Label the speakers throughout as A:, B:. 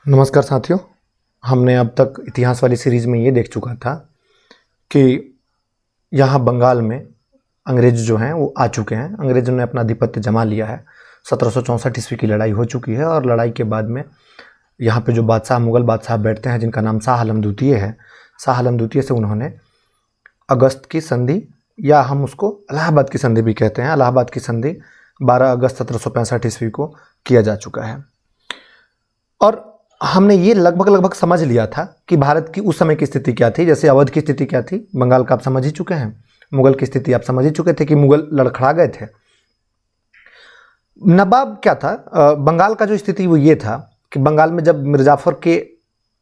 A: नमस्कार साथियों। हमने अब तक इतिहास वाली सीरीज़ में ये देख चुका था कि यहाँ बंगाल में अंग्रेज जो हैं वो आ चुके हैं। अंग्रेज़ों ने अपना आधिपत्य जमा लिया है। 1764 ईस्वी की लड़ाई हो चुकी है और लड़ाई के बाद में यहाँ पे जो बादशाह मुग़ल बादशाह बैठते हैं जिनका नाम शाह आलम द्वितीय है, शाह आलम द्वितीय से उन्होंने अगस्त की संधि, या हम उसको इलाहाबाद की संधि भी कहते हैं, इलाहाबाद की संधि 12 अगस्त 1765 ईस्वी को किया जा चुका है। और हमने ये लगभग समझ लिया था कि भारत की उस समय की स्थिति क्या थी। जैसे अवध की स्थिति क्या थी, बंगाल का आप समझ ही चुके हैं। मुगल की स्थिति आप समझ ही चुके थे कि मुगल लड़खड़ा गए थे। नवाब क्या था, बंगाल का जो स्थिति वो ये था कि बंगाल में जब मिर्जाफर के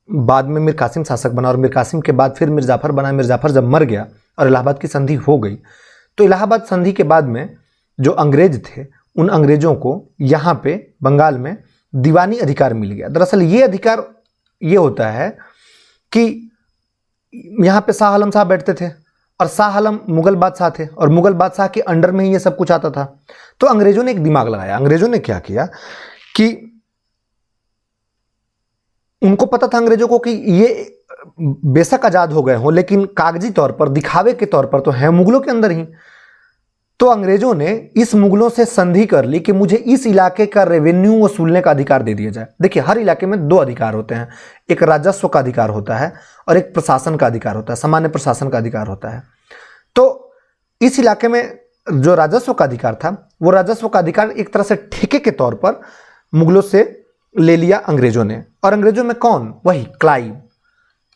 A: बाद में मीर कासिम शासक बना और मीर कासिम के बाद फिर मिर्जाफर बना, मिर्जाफर जब मर गया और इलाहाबाद की संधि हो गई, तो इलाहाबाद संधि के बाद में जो अंग्रेज थे उन अंग्रेजों को यहाँ पे बंगाल में दीवानी अधिकार मिल गया। दरअसल ये अधिकार ये होता है कि यहाँ पे शाह आलम साहब बैठते थे और शाह आलम मुगल बादशाह थे और मुगल बादशाह के अंडर में ही ये सब कुछ आता था। तो अंग्रेजों ने एक दिमाग लगाया। अंग्रेजों ने क्या किया कि उनको पता था अंग्रेजों को कि ये बेशक आज़ाद हो गए हों लेकिन कागजी तौर पर, दिखावे के तौर पर तो हैं मुगलों के अंदर ही। तो अंग्रेजों ने इस मुगलों से संधि कर ली कि मुझे इस इलाके का रेवेन्यू वसूलने का अधिकार दे दिया जाए। देखिए, हर इलाके में दो अधिकार होते हैं, एक राजस्व का अधिकार होता है और एक प्रशासन का अधिकार होता है, सामान्य प्रशासन का अधिकार होता है। तो इस इलाके में जो राजस्व का अधिकार था वो राजस्व का अधिकार एक तरह से ठेके के तौर पर मुगलों से ले लिया अंग्रेजों ने। और अंग्रेजों में कौन? वही क्लाइव।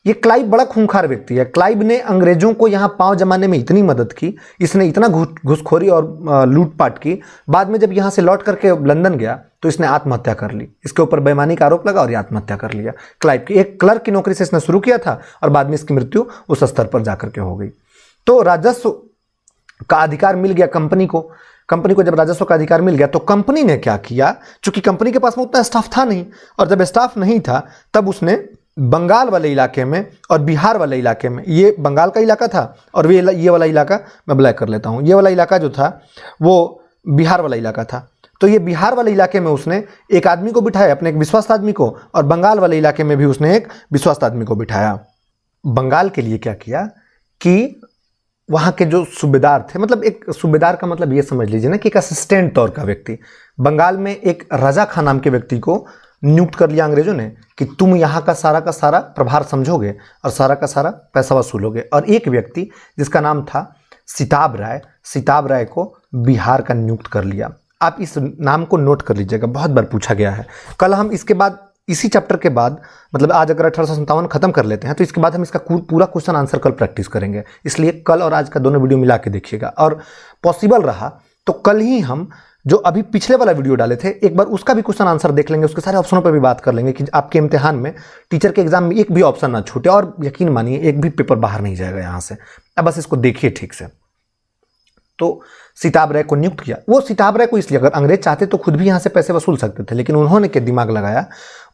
A: ये क्लाइव बड़ा खूंखार व्यक्ति है। क्लाइव ने अंग्रेजों को यहाँ पांव जमाने में इतनी मदद की, इसने इतना घुसखोरी और लूटपाट की। बाद में जब यहाँ से लौट करके लंदन गया तो इसने आत्महत्या कर ली। इसके ऊपर बेईमानी का आरोप लगा और ये आत्महत्या कर लिया। क्लाइव की एक क्लर्क की नौकरी से इसने शुरू किया था और बाद में इसकी मृत्यु उस स्तर पर जाकर के हो गई। तो राजस्व का अधिकार मिल गया कंपनी को। कंपनी को जब राजस्व का अधिकार मिल गया तो कंपनी ने क्या किया, चूंकि कंपनी के पास में उतना स्टाफ था नहीं, और जब स्टाफ नहीं था तब उसने बंगाल वाले इलाके में और बिहार वाले इलाके में, ये बंगाल का इलाका था और ये वाला इलाका मैं ब्लैक कर लेता हूँ, ये वाला इलाका जो था वो बिहार वाला इलाका था। तो ये बिहार वाले इलाके में उसने एक आदमी को बिठाया, अपने एक विश्वस्त आदमी को, और बंगाल वाले इलाके में भी उसने एक विश्वस्त आदमी को बिठाया। बंगाल के लिए क्या किया कि वहाँ के जो सूबेदार थे, मतलब एक सूबेदार का मतलब ये समझ लीजिए ना कि एक असिस्टेंट तौर का व्यक्ति, बंगाल में एक रजा खां नाम के व्यक्ति को नियुक्त कर लिया अंग्रेजों ने कि तुम यहाँ का सारा प्रभार समझोगे और सारा का सारा पैसा वसूलोगे। और एक व्यक्ति जिसका नाम था सिताब राय को बिहार का नियुक्त कर लिया। आप इस नाम को नोट कर लीजिएगा, बहुत बार पूछा गया है। कल हम इसके बाद, इसी चैप्टर के बाद, मतलब आज अगर 1857 खत्म कर लेते हैं तो इसके बाद हम इसका पूरा क्वेश्चन आंसर कल प्रैक्टिस करेंगे। इसलिए कल और आज का दोनों वीडियो मिला के देखिएगा, और पॉसिबल रहा तो कल ही हम जो अभी पिछले वाला वीडियो डाले थे एक बार उसका भी क्वेश्चन आंसर देख लेंगे, उसके सारे ऑप्शनों पर भी बात कर लेंगे कि आपके इम्तिहान में, टीचर के एग्जाम में एक भी ऑप्शन ना छूटे। और यकीन मानिए एक भी पेपर बाहर नहीं जाएगा यहाँ से। अब बस इसको देखिए ठीक से। तो सिताब राय को नियुक्त किया। वो सिताब राय को इसलिए, अगर अंग्रेज चाहते तो खुद भी यहाँ से पैसे वसूल सकते थे, लेकिन उन्होंने क्या दिमाग लगाया,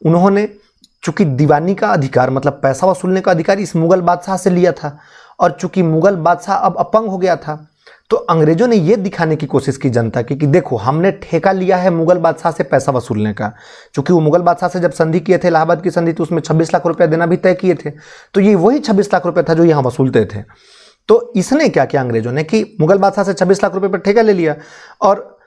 A: उन्होंने चूंकि दीवानी का अधिकार मतलब पैसा वसूलने का अधिकार इस मुगल बादशाह से लिया था, और चूंकि मुगल बादशाह अब अपंग हो गया था, तो अंग्रेजों ने यह दिखाने की कोशिश की जनता की कि देखो हमने ठेका लिया है मुगल बादशाह से पैसा वसूलने का। चूंकि वो मुगल बादशाह से जब संधि किए थे, इलाहाबाद की संधि, तो उसमें 26 लाख रुपया देना भी तय किए थे। तो ये वही 26 लाख रुपया था जो यहाँ वसूलते थे। तो इसने क्या किया अंग्रेजों ने कि मुगल बादशाह से 26 लाख रुपए पर ठेका ले लिया और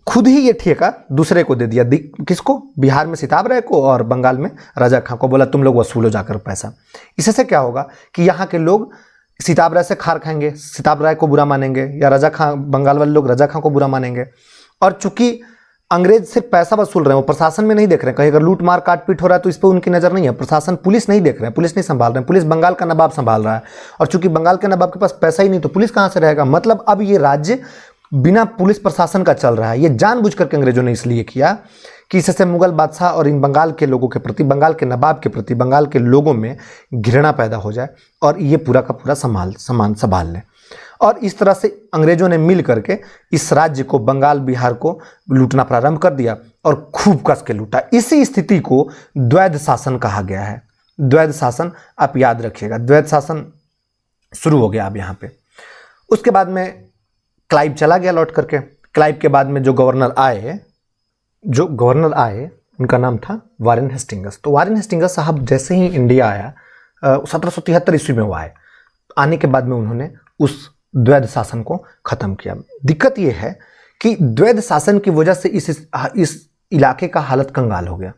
A: खुद ही ये ठेका दूसरे को दे दिया। किसको? बिहार में सिताब राय को और बंगाल में रजा खां को। बोला तुम लोग वसूलो जाकर पैसा। इससे क्या होगा कि यहाँ के लोग सिताब राय से खार खाएंगे, सिताब राय को बुरा मानेंगे, या रजा खां, बंगाल वाले लोग रजा खां को बुरा मानेंगे। और चूंकि अंग्रेज सिर्फ पैसा वसूल रहे हैं, वो प्रशासन में नहीं देख रहे हैं, कहीं अगर लूट मार काट पीट हो रहा है तो इस पर उनकी नजर नहीं है। प्रशासन, पुलिस नहीं देख रहे हैं, पुलिस नहीं संभाल रहे हैं, पुलिस बंगाल का नवाब संभाल रहा है। और चूंकि बंगाल के नवाब के पास पैसा ही नहीं तो पुलिस कहाँ से रहेगा। मतलब अब ये राज्य बिना पुलिस प्रशासन का चल रहा है। ये जानबूझ करके अंग्रेजों ने इसलिए किया कि इससे मुगल बादशाह और इन बंगाल के लोगों के प्रति, बंगाल के नवाब के प्रति, बंगाल के लोगों में घृणा पैदा हो जाए और ये पूरा का पूरा संभाल लें। और इस तरह से अंग्रेजों ने मिल करके इस राज्य को, बंगाल बिहार को लूटना प्रारंभ कर दिया और खूब कस के लूटा। इसी स्थिति को द्वैध शासन कहा गया है। द्वैध शासन आप याद रखिएगा, द्वैध शासन शुरू हो गया अब यहाँ पे। उसके बाद में क्लाइव चला गया लौट करके। क्लाइव के बाद में जो गवर्नर आए उनका नाम था वारेन हेस्टिंगस। तो वारेन हेस्टिंगस साहब जैसे ही इंडिया आया, 1773 ईस्वी में वो आए, आने के बाद में उन्होंने उस द्वैध शासन को खत्म किया। दिक्कत ये है कि द्वैध शासन की वजह से इस इलाके का हालत कंगाल हो गया,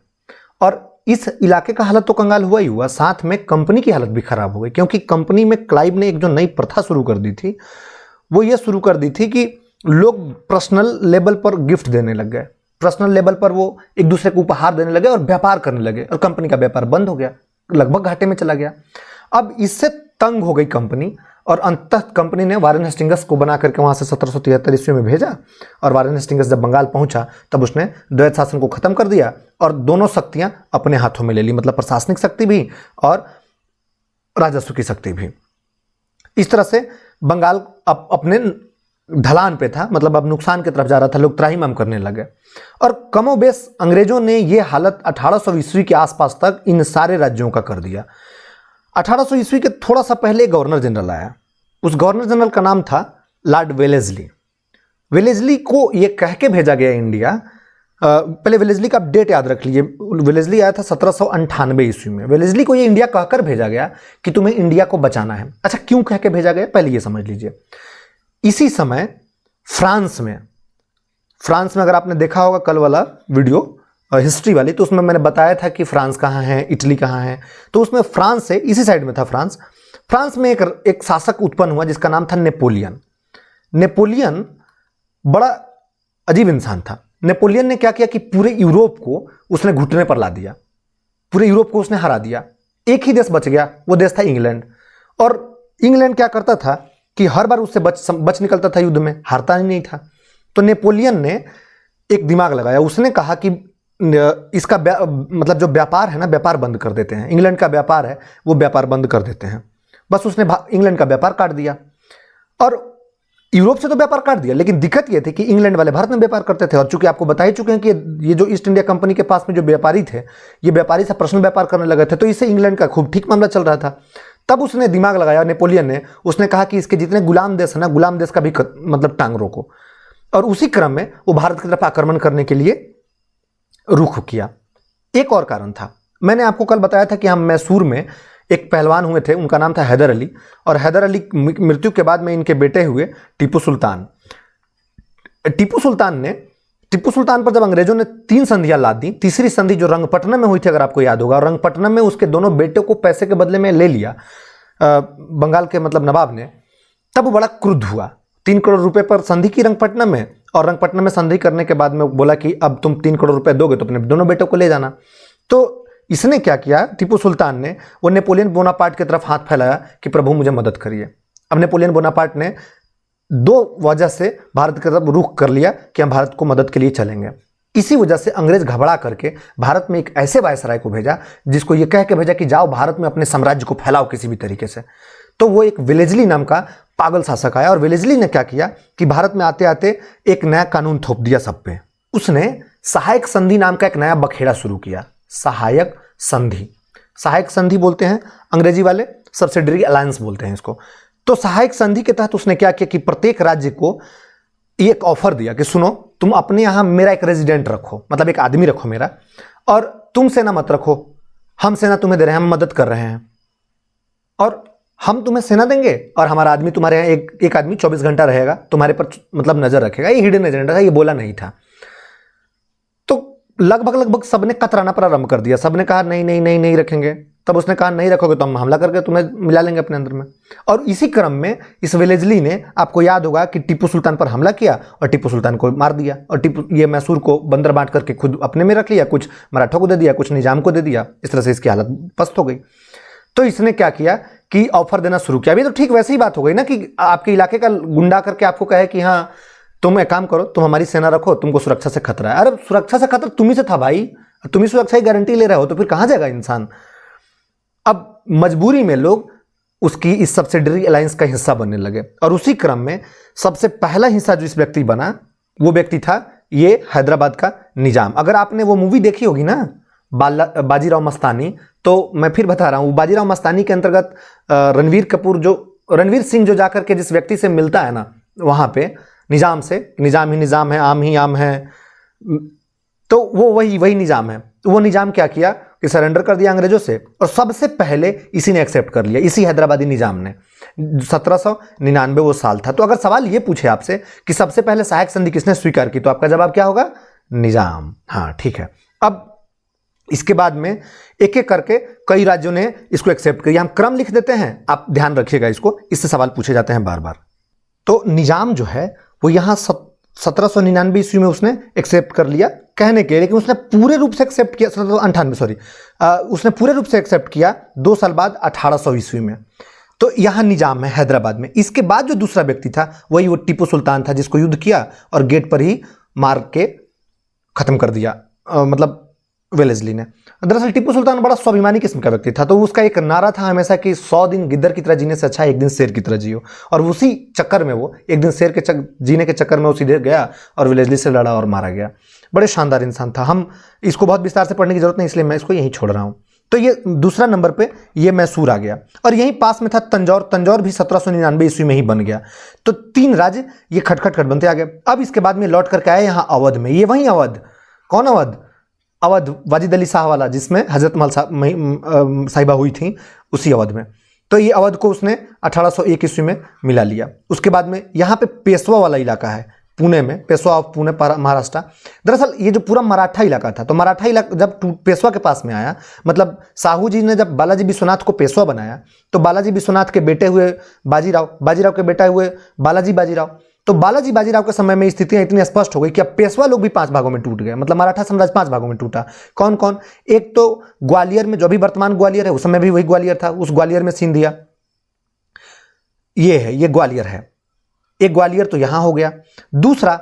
A: और इस इलाके का हालत तो कंगाल हुआ ही हुआ, साथ में कंपनी की हालत भी खराब हो गई, क्योंकि कंपनी में क्लाइव ने एक जो नई प्रथा शुरू कर दी थी, वो ये शुरू कर दी थी कि लोग पर्सनल लेवल पर गिफ्ट देने लग गए, पर्सनल लेवल पर वो एक दूसरे को उपहार देने लगे और व्यापार करने लगे, और कंपनी का व्यापार बंद हो गया, लगभग घाटे में चला गया। अब इससे तंग हो गई कंपनी, और अंततः कंपनी ने वारेन हेस्टिंगस को बना करके वहां से 1773 ईस्वी में भेजा, और वारेन हेस्टिंगस जब बंगाल पहुंचा तब उसने द्वैध शासन को खत्म कर दिया और दोनों शक्तियां अपने हाथों में ले ली, मतलब प्रशासनिक शक्ति भी और राजस्व की शक्ति भी। इस तरह से बंगाल अपने ढलान पे था, मतलब अब नुकसान की तरफ जा रहा था, लोग त्राहिमाम करने लगे। और कमोबेश अंग्रेजों ने यह हालत 1800 ईस्वी के आसपास तक इन सारे राज्यों का कर दिया। 1800 ईस्वी के थोड़ा सा पहले गवर्नर जनरल आया, उस गवर्नर जनरल का नाम था लॉर्ड वेलेस्ली। वेलेस्ली को यह कह के भेजा गया इंडिया, पहले वेलेस्ली का डेट याद रख लीजिए, वेलेस्ली आया था 1798 ईस्वी में। वेलेस्ली को यह इंडिया कहकर भेजा गया कि तुम्हें इंडिया को बचाना है। अच्छा, क्यों कह के भेजा गया पहले यह समझ लीजिए। इसी समय फ्रांस में अगर आपने देखा होगा कल वाला वीडियो हिस्ट्री वाली, तो उसमें मैंने बताया था कि फ्रांस कहाँ है, इटली कहाँ है। तो उसमें फ्रांस से इसी साइड में था फ्रांस में एक शासक उत्पन्न हुआ जिसका नाम था नेपोलियन। नेपोलियन बड़ा अजीब इंसान था। नेपोलियन ने क्या किया कि पूरे यूरोप को उसने घुटने पर ला दिया, पूरे यूरोप को उसने हरा दिया। एक ही देश बच गया, वो देश था इंग्लैंड। और इंग्लैंड क्या करता था कि हर बार उससे बच निकलता था युद्ध में, हारता ही नहीं था। तो नेपोलियन ने एक दिमाग लगाया, उसने कहा कि इसका मतलब जो व्यापार है ना, व्यापार बंद कर देते हैं, इंग्लैंड का व्यापार है वो व्यापार बंद कर देते हैं। बस उसने इंग्लैंड का व्यापार काट दिया, और यूरोप से तो व्यापार काट दिया, लेकिन दिक्कत ये थी कि इंग्लैंड वाले भारत में व्यापार करते थे। और चूंकि आपको बता ही चुके हैं कि ये जो ईस्ट इंडिया कंपनी के पास में जो व्यापारी थे, ये व्यापारी से पर्सनल व्यापार करने लगे थे, तो इससे इंग्लैंड का खूब ठीक मामला चल रहा था। तब उसने दिमाग लगाया नेपोलियन ने, उसने कहा कि इसके जितने गुलाम देश है ना, गुलाम देश का भी मतलब टांग रोको। और उसी क्रम में वो भारत की तरफ आक्रमण करने के लिए रुख किया। एक और कारण था, मैंने आपको कल बताया था कि हम मैसूर में एक पहलवान हुए थे, उनका नाम था हैदर अली, और हैदर अली मृत्यु के बाद में इनके बेटे हुए टीपू सुल्तान। टीपू सुल्तान पर जब अंग्रेजों ने 3 संधियां लाद दी, तीसरी संधि जो रंगपट्टनम में हुई थी, अगर आपको याद होगा, और रंगपट्टनम में उसके दोनों बेटों को पैसे के बदले में ले लिया बंगाल के मतलब नवाब ने, तब वो बड़ा क्रुद्ध हुआ। 3 करोड़ रुपए पर संधि की रंगपट्टनम में, और रंगपट्टनम में संधि करने के बाद में बोला कि अब तुम 3 करोड़ रुपए दोगे तो अपने दोनों बेटों को ले जाना। तो इसने क्या किया, टीपू सुल्तान ने, वो नेपोलियन बोनापार्ट की तरफ हाथ फैलाया कि प्रभु मुझे मदद करिए। अब नेपोलियन बोनापार्ट ने 2 वजह से भारत की तरफ रुख कर लिया कि हम भारत को मदद के लिए चलेंगे। इसी वजह से अंग्रेज घबरा करके भारत में एक ऐसे वायसराय को भेजा जिसको ये कह के भेजा कि जाओ भारत में अपने साम्राज्य को फैलाओ किसी भी तरीके से। तो वो एक वेलेस्ली नाम का पागल शासक आया, और वेलेस्ली ने क्या किया कि भारत में आते आते एक नया कानून थोप दिया सब पे। उसने सहायक संधि नाम का एक नया बखेड़ा शुरू किया। सहायक संधि बोलते हैं अंग्रेजी वाले, सब्सिडरी अलायंस बोलते हैं इसको। तो सहायक संधि के तहत उसने क्या किया कि प्रत्येक राज्य को एक ऑफर दिया कि सुनो, तुम अपने यहां मेरा एक रेजिडेंट रखो, मतलब एक आदमी रखो मेरा, और तुम सेना मत रखो, हम सेना तुम्हें दे रहे हैं, हम मदद कर रहे हैं, और हम तुम्हें सेना देंगे और हमारा आदमी तुम्हारे यहाँ एक आदमी 24 घंटा रहेगा, तुम्हारे पर मतलब नजर रखेगा। ये हिडन एजेंडा था, ये बोला नहीं था। तो लगभग सबने कतराना प्रारंभ कर दिया, सबने कहा नहीं रखेंगे। तब उसने कहा नहीं रखोगे तो हम हमला करके तुम्हें मिला लेंगे अपने अंदर में। और इसी क्रम में इस वेलेस्ली ने, आपको याद होगा कि टीपू सुल्तान पर हमला किया और टीपू सुल्तान को मार दिया, और ये मैसूर को बंदर बांट करके खुद अपने में रख लिया, कुछ मराठों को दे दिया, कुछ निजाम को दे दिया। इस तरह से इसकी हालत पस्त हो गई। तो इसने क्या किया कि ऑफर देना शुरू किया। अभी तो ठीक वैसी ही बात हो गई ना कि आपके इलाके का गुंडा करके आपको कहे कि हाँ तुम एक काम करो, तुम हमारी सेना रखो, तुमको सुरक्षा से खतरा है। अरे सुरक्षा से खतरा तुम्ही से था भाई, तुम्ही सुरक्षा की गारंटी ले रहे हो, तो फिर कहां जाएगा इंसान। अब मजबूरी में लोग उसकी इस सब्सिडरी अलायंस का हिस्सा बनने लगे, और उसी क्रम में सबसे पहला हिस्सा जो इस व्यक्ति बना, वो व्यक्ति था ये हैदराबाद का निजाम। अगर आपने वो मूवी देखी होगी ना बाजीराव मस्तानी, तो मैं फिर बता रहा हूँ, बाजीराव मस्तानी के अंतर्गत रणवीर सिंह जो जाकर के जिस व्यक्ति से मिलता है ना वहां पे, निजाम से, निजाम ही निजाम है, आम ही आम है, तो वो वही निज़ाम है। तो वो निज़ाम क्या किया कि सरेंडर कर दिया अंग्रेजों से, और सबसे पहले इसी ने एक्सेप्ट कर लिया, इसी हैदराबादी निज़ाम ने। 1799 वो साल था। तो अगर सवाल ये पूछे आपसे कि सबसे पहले सहायक संधि किसने स्वीकार की, तो आपका जवाब क्या होगा? निज़ाम। हाँ ठीक है। अब इसके बाद में एक एक करके कई राज्यों ने इसको एक्सेप्ट किया। हम क्रम लिख देते हैं, आप ध्यान रखिएगा इसको, इससे सवाल पूछे जाते हैं बार बार। तो निज़ाम जो है वो यहाँ 1799 ईस्वी में उसने एक्सेप्ट कर लिया कहने के, लेकिन उसने पूरे रूप से एक्सेप्ट किया 1798 सॉरी, उसने पूरे रूप से एक्सेप्ट किया 2 साल बाद 1800 ईस्वी में। तो यहाँ निज़ाम है हैदराबाद में। इसके बाद जो दूसरा व्यक्ति था वही वो टीपू सुल्तान था, जिसको युद्ध किया और गेट पर ही मार के खत्म कर दिया, मतलब वेलेस्ली ने। दरअसल टीपू सुल्तान बड़ा स्वाभिमानी किस्म का व्यक्ति था, तो उसका एक नारा था हमेशा कि 100 दिन गिद्दर की तरह जीने से अच्छा एक दिन शेर की तरह जियो। और उसी चक्कर में वो एक दिन शेर के जीने के चक्कर में वो सीधे गया और वेलेस्ली से लड़ा और मारा गया। बड़े शानदार इंसान था। हम इसको बहुत विस्तार से पढ़ने की जरूरत नहीं, इसलिए मैं इसको यहीं छोड़ रहा हूँ। तो ये दूसरा नंबर पे ये मैसूर आ गया, और यहीं पास में था तंजौर। तंजौर भी 1799 ईस्वी में ही बन गया। तो 3 राज्य ये खटखट बनते आ गए। अब इसके बाद में लौट करके आए यहाँ अवध में। ये वही अवध, कौन अवध? अवध वाजिद अली शाह वाला, जिसमें हजरत महल साहिबा हुई थी, उसी अवध में। तो ये अवध को उसने 1801 ईस्वी में मिला लिया। उसके बाद में यहाँ पे पेशवा वाला इलाका है पुणे में, पेशवा ऑफ पुणे महाराष्ट्र। दरअसल ये जो पूरा मराठा इलाका था, तो मराठा इलाका जब पेशवा के पास में आया, मतलब साहू जी ने जब बालाजी विश्वनाथ को पेशवा बनाया, तो बालाजी विश्वनाथ के बेटे हुए बाजीराव, बाजीराव के बेटा हुए बालाजी बाजीराव। तो बालाजी बाजीराव के समय में स्थितियां इतनी स्पष्ट हो गई कि अब पेशवा लोग भी 5 भागों में टूट गए, मतलब मराठा साम्राज्य 5 भागों में टूटा। कौन कौन? एक तो ग्वालियर में, जो भी वर्तमान ग्वालियर है, उस समय भी वही ग्वालियर था, उस ग्वालियर में सिंधिया, ये है, ये ग्वालियर है। एक ग्वालियर तो यहां हो गया। दूसरा,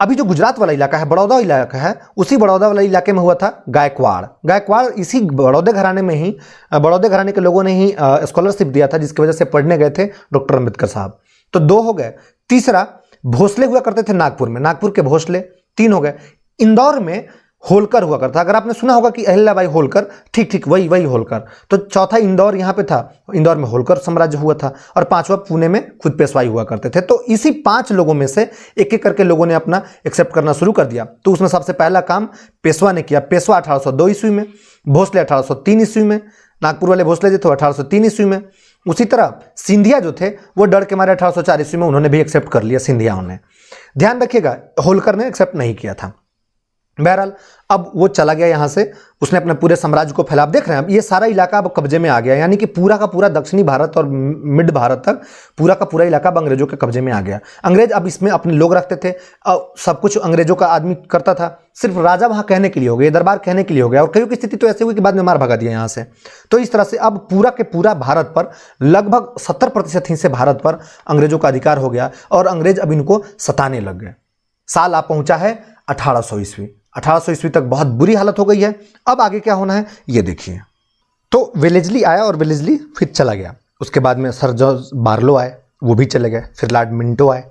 A: अभी जो गुजरात वाला इलाका है, बड़ौदा इलाका है, उसी बड़ौदा वाले इलाके में हुआ था गायकवाड़। गायकवाड़ इसी बड़ौदे घराने में ही, बड़ौदे घराने के लोगों ने ही स्कॉलरशिप दिया था, जिसकी वजह से पढ़ने गए थे डॉक्टर अंबेडकर साहब। तो 2 हो गए। तीसरा, भोसले हुआ करते थे नागपुर में, नागपुर के भोसले 3 हो गए। इंदौर में होलकर हुआ करता, अगर आपने सुना होगा कि अहिल्याबाई होलकर, ठीक वही होलकर। तो चौथा इंदौर यहाँ पे था, इंदौर में होलकर साम्राज्य हुआ था। और 5वां पुणे में खुद पेशवाई हुआ करते थे। तो इसी 5 लोगों में से एक एक करके लोगों ने अपना एक्सेप्ट करना शुरू कर दिया। तो उसमें सबसे पहला काम पेशवा ने किया। पेशवा 1802 ईस्वी में, भोसले 1803 ईस्वी में, नागपुर वाले भोसले जो थे 1803 ईस्वी में। उसी तरह सिंधिया जो थे वो डर के मारे 1804 ईस्वी में उन्होंने भी एक्सेप्ट कर लिया, सिंधियाओं ने। ध्यान रखिएगा, होलकर ने एक्सेप्ट नहीं किया था। बहरहाल अब वो चला गया यहाँ से, उसने अपने पूरे साम्राज्य को फैला। आप देख रहे हैं अब ये सारा इलाका अब कब्जे में आ गया, यानी कि पूरा का पूरा दक्षिणी भारत और मिड भारत तक पूरा का पूरा इलाका अब अंग्रेजों के कब्जे में आ गया। अंग्रेज अब इसमें अपने लोग रखते थे, सब कुछ अंग्रेजों का आदमी करता था। सिर्फ राजा वहाँ कहने के लिए हो गए, दरबार कहने के लिए हो गया। और कईयों की स्थिति तो ऐसी हुई कि बाद में मार भगा दिया यहाँ से। तो इस तरह से अब पूरा के पूरा भारत पर लगभग 70% हिस्से भारत पर अंग्रेजों का अधिकार हो गया, और अंग्रेज अब इनको सताने लग गए। साल आप पहुंचा है 1800 ईस्वी। 1800 ईस्वी तक बहुत बुरी हालत हो गई है। अब आगे क्या होना है ये देखिए। तो वेलेस्ली आया और वेलेस्ली फिर चला गया। उसके बाद में सर जॉर्ज बार्लो आए, वो भी चले गए। फिर लॉर्ड मिंटो आए।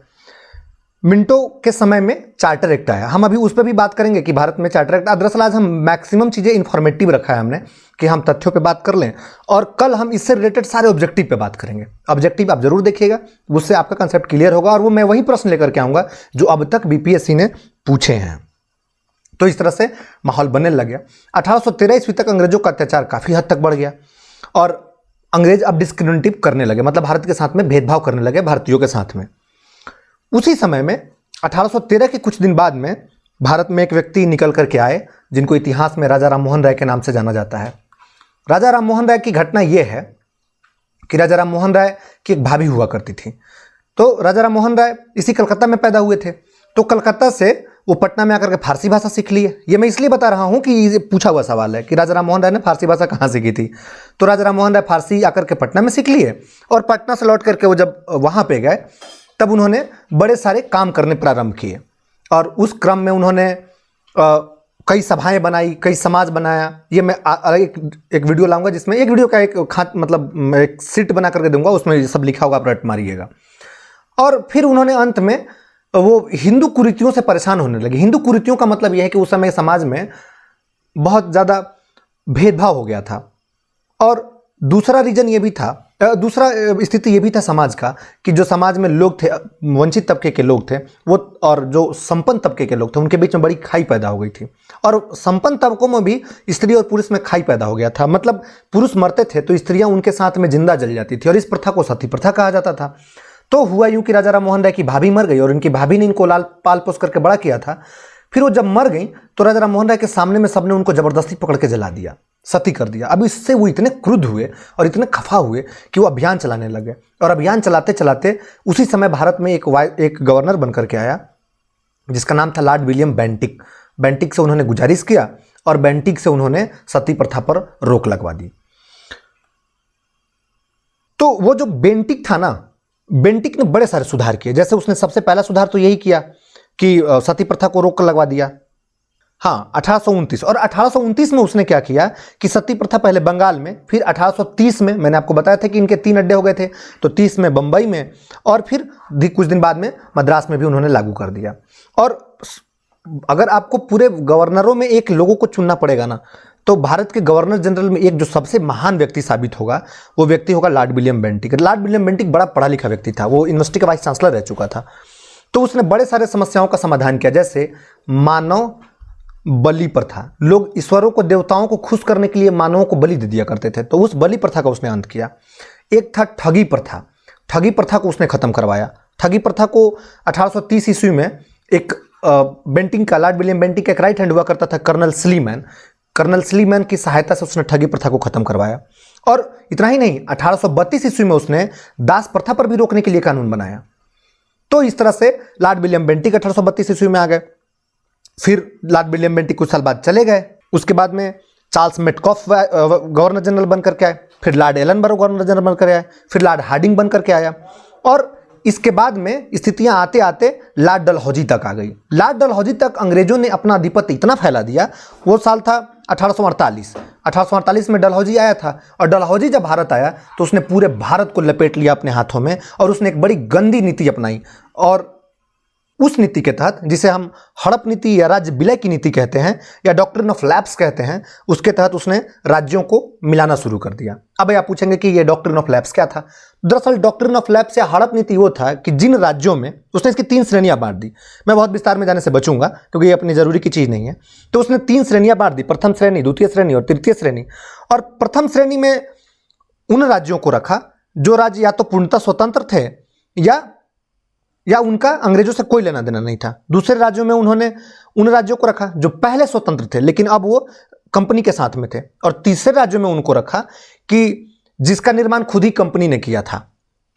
A: मिंटो के समय में चार्टर एक्ट आया। हम अभी उस पर भी बात करेंगे कि भारत में चार्टर एक्ट। दरअसल आज हम मैक्सिमम चीज़ें इन्फॉर्मेटिव रखा है हमने कि हम तथ्यों पे बात कर लें, और कल हम इससे रिलेटेड सारे ऑब्जेक्टिव पे बात करेंगे। ऑब्जेक्टिव आप जरूर देखिएगा, उससे आपका कंसेप्ट क्लियर होगा, और वो मैं वही प्रश्न लेकर के आऊँगा जो अब तक बीपीएससी ने पूछे हैं। तो इस तरह से माहौल बनने लग गया। 1813 ईस्वी तक अंग्रेजों का अत्याचार काफ़ी हद तक बढ़ गया, और अंग्रेज अब डिस्क्रिमिनेटिव करने लगे, मतलब भारत के साथ में भेदभाव करने लगे, भारतीयों के साथ में। उसी समय में 1813 के कुछ दिन बाद में भारत में एक व्यक्ति निकल करके आए, जिनको इतिहास में राजा राममोहन राय के नाम से जाना जाता है। राजा राममोहन राय की घटना यह है कि राजा राममोहन राय की एक भाभी हुआ करती थी। तो राजा राममोहन राय इसी कलकत्ता में पैदा हुए थे। तो कलकत्ता से वो पटना में आकर के फारसी भाषा सीख ली है। ये मैं इसलिए बता रहा हूँ कि ये पूछा हुआ सवाल है कि राजा राममोहन राय ने फारसी भाषा कहाँ सीखी थी। तो राजा राममोहन राय फारसी आकर के पटना में सीख लिए, और पटना से लौट करके वो जब वहाँ पे गए तब उन्होंने बड़े सारे काम करने प्रारंभ किए, और उस क्रम में उन्होंने कई सभाएं बनाई, कई समाज बनाया। ये मैं एक वीडियो लाऊंगा, जिसमें एक वीडियो का एक सीट बना करके दूंगा, उसमें ये सब लिखा होगा, आप रट मारिएगा। और फिर उन्होंने अंत में वो हिंदू कुरीतियों से परेशान होने लगे। हिंदू कुरीतियों का मतलब यह है कि उस समय समाज में बहुत ज़्यादा भेदभाव हो गया था, और दूसरा रीजन ये भी था दूसरा स्थिति ये भी था समाज का कि जो समाज में लोग थे, वंचित तबके के लोग थे वो, और जो संपन्न तबके के लोग थे, उनके बीच में बड़ी खाई पैदा हो गई थी। और संपन्न तबकों में भी स्त्री और पुरुष में खाई पैदा हो गया था। मतलब पुरुष मरते थे तो स्त्रियां उनके साथ में जिंदा जल जाती थी, और इस प्रथा को सती प्रथा कहा जाता था। तो हुआ यूं कि राजा राम मोहन राय की भाभी मर गई, और इनकी भाभी ने इनको लाल पाल पोस करके बड़ा किया था। फिर वो जब मर गई तो राजा राम मोहन राय के सामने में सबने उनको जबरदस्ती पकड़ के जला दिया, सती कर दिया। अब इससे वो इतने क्रुद्ध हुए और इतने खफा हुए कि वो अभियान चलाने लगे, और अभियान चलाते चलाते उसी समय भारत में एक गवर्नर बन करके आया जिसका नाम था लॉर्ड विलियम बेंटिक। बेंटिक से उन्होंने गुजारिश किया, और बेंटिक से उन्होंने सती प्रथा पर रोक लगवा दी। तो वो जो बेंटिक था ना, बेंटिक ने बड़े सारे सुधार किए। जैसे उसने सबसे पहला सुधार तो यही किया कि सती प्रथा को रोक लगवा दिया। हाँ, 1829। और 1829 में उसने क्या किया कि सती प्रथा पहले बंगाल में, फिर 1830 में, मैंने आपको बताया था कि इनके 3 अड्डे हो गए थे, तो 30 में बंबई में, और फिर कुछ दिन बाद में मद्रास में भी उन्होंने लागू कर दिया। और अगर आपको पूरे गवर्नरों में एक लोगों को चुनना पड़ेगा ना, तो भारत के गवर्नर जनरल में एक जो सबसे महान व्यक्ति साबित होगा वो व्यक्ति होगा Lord William Bentinck. Lord William Bentinck बड़ा पढ़ा लिखा व्यक्ति था, वो यूनिवर्सिटी का वाइस चांसलर रह चुका था। तो उसने बड़े सारे समस्याओं का समाधान किया, जैसे मानव बलि प्रथा। लोग ईश्वरों को, देवताओं को खुश करने के लिए मानवों को बलि दे दिया करते थे, तो उस बलि प्रथा का उसने अंत किया। एक था ठगी प्रथा। ठगी प्रथा को उसने खत्म करवाया। ठगी प्रथा को 1830 ईस्वी में एक बेंटिक का, लॉर्ड विलियम बेंटिक का एक राइट हैंड हुआ करता था कर्नल स्लीमैन। कर्नल स्लीमैन की सहायता से उसने ठगी प्रथा को खत्म करवाया। और इतना ही नहीं, 1832 ईस्वी में उसने दास प्रथा पर भी रोकने के लिए कानून बनाया। तो इस तरह से लॉर्ड विलियम बेंटिक 1832 ईस्वी में आ गए। फिर लॉर्ड विलियम बेंटिक कुछ साल बाद चले गए। उसके बाद में चार्ल्स मेटकॉफ गवर्नर जनरल बनकर के आए, फिर लॉर्ड एलनबरो गवर्नर जनरल बनकर आए, फिर लॉर्ड हार्डिंग बनकर के आया। और इसके बाद में स्थितियां आते आते लॉर्ड डलहौजी तक आ गई। लॉर्ड डलहौजी तक अंग्रेजों ने अपना आधिपत्य इतना फैला दिया। वो साल था 1848। 1848 में डलहौजी आया था, और डलहौजी जब भारत आया तो उसने पूरे भारत को लपेट लिया अपने हाथों में, और उसने एक बड़ी गंदी नीति अपनाई। और उस नीति के तहत, जिसे हम हड़प नीति या राज्य विलय की नीति कहते हैं, या डॉक्ट्रिन ऑफ लैप्स कहते हैं, उसके तहत उसने राज्यों को मिलाना शुरू कर दिया। अब आप पूछेंगे कि ये डॉक्ट्रिन ऑफ लैप्स क्या था। दरअसल डॉक्ट्रिन ऑफ लैप्स या हड़प नीति वो था कि जिन राज्यों में, उसने इसकी 3 श्रेणियां बांट दी। मैं बहुत विस्तार में जाने से बचूंगा क्योंकि ये अपनी जरूरी की चीज नहीं है। तो उसने 3 श्रेणियां बांट दी, प्रथम श्रेणी, द्वितीय श्रेणी और तृतीय श्रेणी। और प्रथम श्रेणी में उन राज्यों को रखा जो राज्य या तो पूर्णतः स्वतंत्र थे या उनका अंग्रेजों से कोई लेना देना नहीं था। दूसरे राज्यों में उन्होंने उन राज्यों को रखा जो पहले स्वतंत्र थे लेकिन अब वो कंपनी के साथ में थे। और तीसरे राज्यों में उनको रखा कि जिसका निर्माण खुद ही कंपनी ने किया था।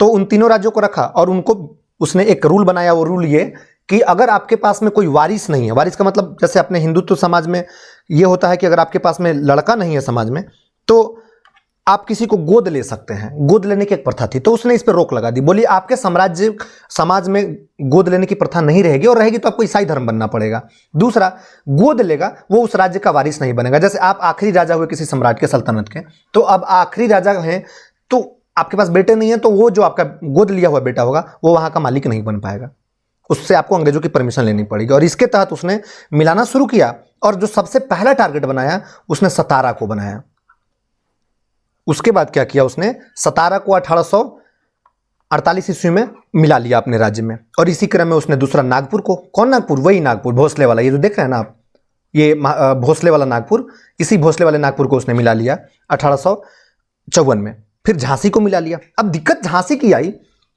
A: तो उन तीनों राज्यों को रखा, और उनको उसने एक रूल बनाया। वो रूल ये कि अगर आपके पास में कोई वारिस नहीं है, वारिस का मतलब जैसे अपने हिंदुत्व समाज में ये होता है कि अगर आपके पास में लड़का नहीं है समाज में, तो आप किसी को गोद ले सकते हैं। गोद लेने की एक प्रथा थी, तो उसने इस पर रोक लगा दी। बोली आपके साम्राज्य समाज में गोद लेने की प्रथा नहीं रहेगी, और रहेगी तो आपको ईसाई धर्म बनना पड़ेगा। दूसरा, गोद लेगा वो उस राज्य का वारिस नहीं बनेगा। जैसे आप आखिरी राजा हुए किसी सम्राट के, सल्तनत के, तो अब आखिरी राजा हैं तो आपके पास बेटे नहीं है, तो वो जो आपका गोद लिया हुआ बेटा होगा वो वहां का मालिक नहीं बन पाएगा, उससे आपको अंग्रेजों की परमिशन लेनी पड़ेगी। और इसके तहत उसने मिलाना शुरू किया। और जो सबसे पहला टारगेट बनाया उसने सतारा को बनाया। उसके बाद क्या किया उसने, सतारा को 1848 ईस्वी में मिला लिया अपने राज्य में। और इसी क्रम में उसने दूसरा नागपुर को, कौन नागपुर, वही नागपुर भोसले वाला, ये जो देख रहे हैं ना आप, ये भोसले वाला नागपुर, इसी भोसले वाले नागपुर को उसने मिला लिया 1854 में। फिर झांसी को मिला लिया। अब दिक्कत झांसी की आई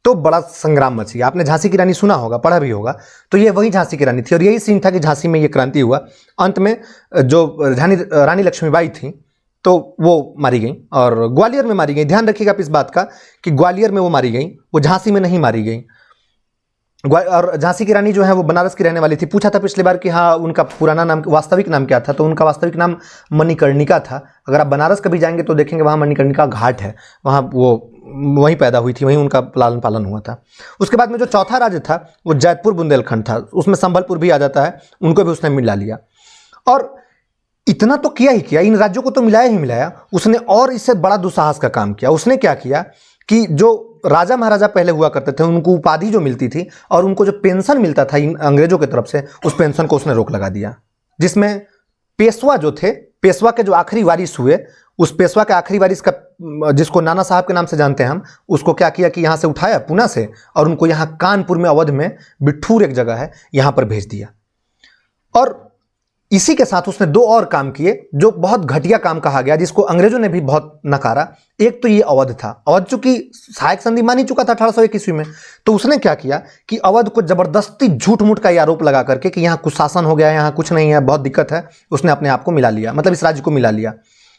A: तो बड़ा संग्राम मच गया। आपने झांसी की रानी सुना होगा, पढ़ा भी होगा, तो ये वही झांसी की रानी थी। और यही सीन था कि झांसी में ये क्रांति हुआ। अंत में जो रानी लक्ष्मीबाई थी तो वो मारी गई, और ग्वालियर में मारी गई। ध्यान रखिएगा आप इस बात का कि ग्वालियर में वो मारी गई, वो झांसी में नहीं मारी गई। और झांसी की रानी जो है वो बनारस की रहने वाली थी। पूछा था पिछली बार कि हाँ उनका पुराना नाम, वास्तविक नाम क्या था, तो उनका वास्तविक नाम मणिकर्णिका था। अगर आप बनारस कभी जाएंगे तो देखेंगे वहाँ मणिकर्णिका घाट है, वहाँ वो वहीं पैदा हुई थी, वहीं उनका लालन पालन हुआ था। उसके बाद में जो चौथा राज्य था वो जयपुर बुंदेलखंड था, उसमें संबलपुर भी आ जाता है, उनको भी उसने मिला लिया। और इतना तो किया ही किया, इन राज्यों को तो मिलाया ही मिलाया। उसने और इससे बड़ा दुस्साहस का काम किया। उसने क्या किया कि जो राजा महाराजा पहले हुआ करते थे उनको उपाधि जो मिलती थी और उनको जो पेंशन मिलता था इन अंग्रेजों की तरफ से, उस पेंशन को उसने रोक लगा दिया। जिसमें पेशवा जो थे, पेशवा के जो आखिरी वारिस हुए, उस पेशवा के आखिरी वारिस का जिसको नाना साहब के नाम से जानते हैं हम, उसको क्या किया कि यहाँ से उठाया पूना से और उनको यहाँ कानपुर में, अवध में बिठूर एक जगह है, यहाँ पर भेज दिया। और इसी के साथ उसने दो और काम किए जो बहुत घटिया काम कहा गया, जिसको अंग्रेजों ने भी बहुत नकारा। एक तो ये अवध था। अवध चूंकि सहायक संधि मान ही चुका था 1801 ईस्वी में, तो उसने क्या किया कि अवध को जबरदस्ती झूठ मूठ का ये आरोप लगा करके कि यहाँ कुछ शासन हो गया है, यहाँ कुछ नहीं है, बहुत दिक्कत है, उसने अपने आप को मिला लिया, मतलब इस राज्य को मिला लिया।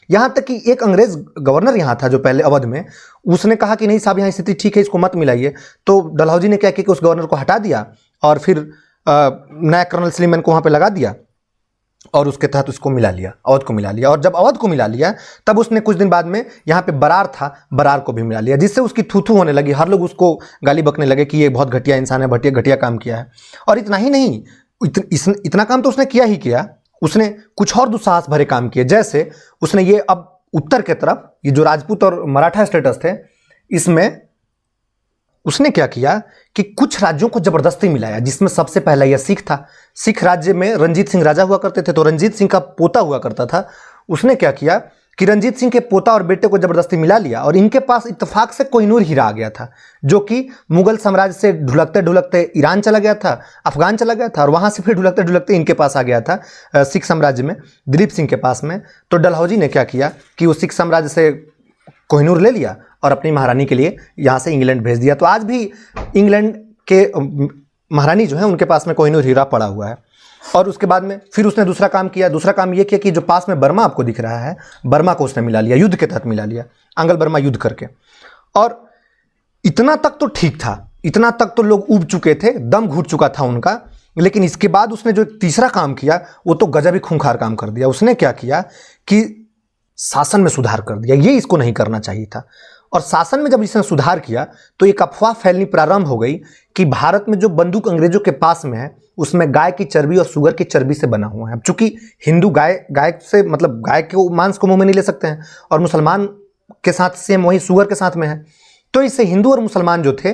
A: यहां तक कि एक अंग्रेज गवर्नर यहां था जो पहले अवध में, उसने कहा कि नहीं साहब यहाँ स्थिति ठीक है, इसको मत मिलाइए। तो डलहौजी ने क्या किया कि उस गवर्नर को हटा दिया और फिर नया कर्नल स्लीमैन को वहां पे लगा दिया और उसके तहत उसको मिला लिया, अवध को मिला लिया। और जब अवध को मिला लिया तब उसने कुछ दिन बाद में यहाँ पे बरार था, बरार को भी मिला लिया, जिससे उसकी थू थू होने लगी। हर लोग उसको गाली बकने लगे कि ये बहुत घटिया इंसान है, घटिया काम किया है। और इतना ही नहीं, इतना काम तो उसने किया ही किया, उसने कुछ और दुस्साहस भरे काम किए। जैसे उसने ये अब उत्तर के तरफ ये जो राजपूत और मराठा स्टेटस थे, इसमें उसने क्या किया कि कुछ राज्यों को जबरदस्ती मिलाया, जिसमें सबसे पहला यह सिख था। सिख राज्य में रंजीत सिंह राजा हुआ करते थे, तो रंजीत सिंह का पोता हुआ करता था। उसने क्या किया कि रंजीत सिंह के पोता और बेटे को जबरदस्ती मिला लिया और इनके पास इत्तेफाक से कोहिनूर हीरा आ गया था, जो कि मुगल साम्राज्य से ढुलकते ढुलकते ईरान चला गया था, अफगान चला गया था, और वहां से फिर ढुलकते ढुलकते इनके पास आ गया था, सिख साम्राज्य में, दिलीप सिंह के पास में। तो डलहौजी ने क्या किया कि वो सिख साम्राज्य से कोहिनूर ले लिया और अपनी महारानी के लिए यहाँ से इंग्लैंड भेज दिया। तो आज भी इंग्लैंड के महारानी जो है उनके पास में कोहिनूर हीरा पड़ा हुआ है। और उसके बाद में फिर उसने दूसरा काम किया। दूसरा काम ये किया कि जो पास में बर्मा आपको दिख रहा है, बर्मा को उसने मिला लिया, युद्ध के तहत मिला लिया, आंग्ल बर्मा युद्ध करके। और इतना तक तो ठीक था, इतना तक तो लोग उब चुके थे, दम घुट चुका था उनका। लेकिन इसके बाद उसने जो तीसरा काम किया वो तो गजब ही खूंखार काम कर दिया। उसने क्या किया कि शासन में सुधार कर दिया। ये इसको नहीं करना चाहिए था। और शासन में जब इसने सुधार किया तो एक अफवाह फैलनी प्रारंभ हो गई कि भारत में जो बंदूक अंग्रेजों के पास में है उसमें गाय की चर्बी और सुअर की चर्बी से बना हुआ है। चूंकि हिंदू गाय से, मतलब गाय के मांस को मुंह में नहीं ले सकते हैं, और मुसलमान के साथ सेम वही सुअर के साथ में है, तो इससे हिंदू और मुसलमान जो थे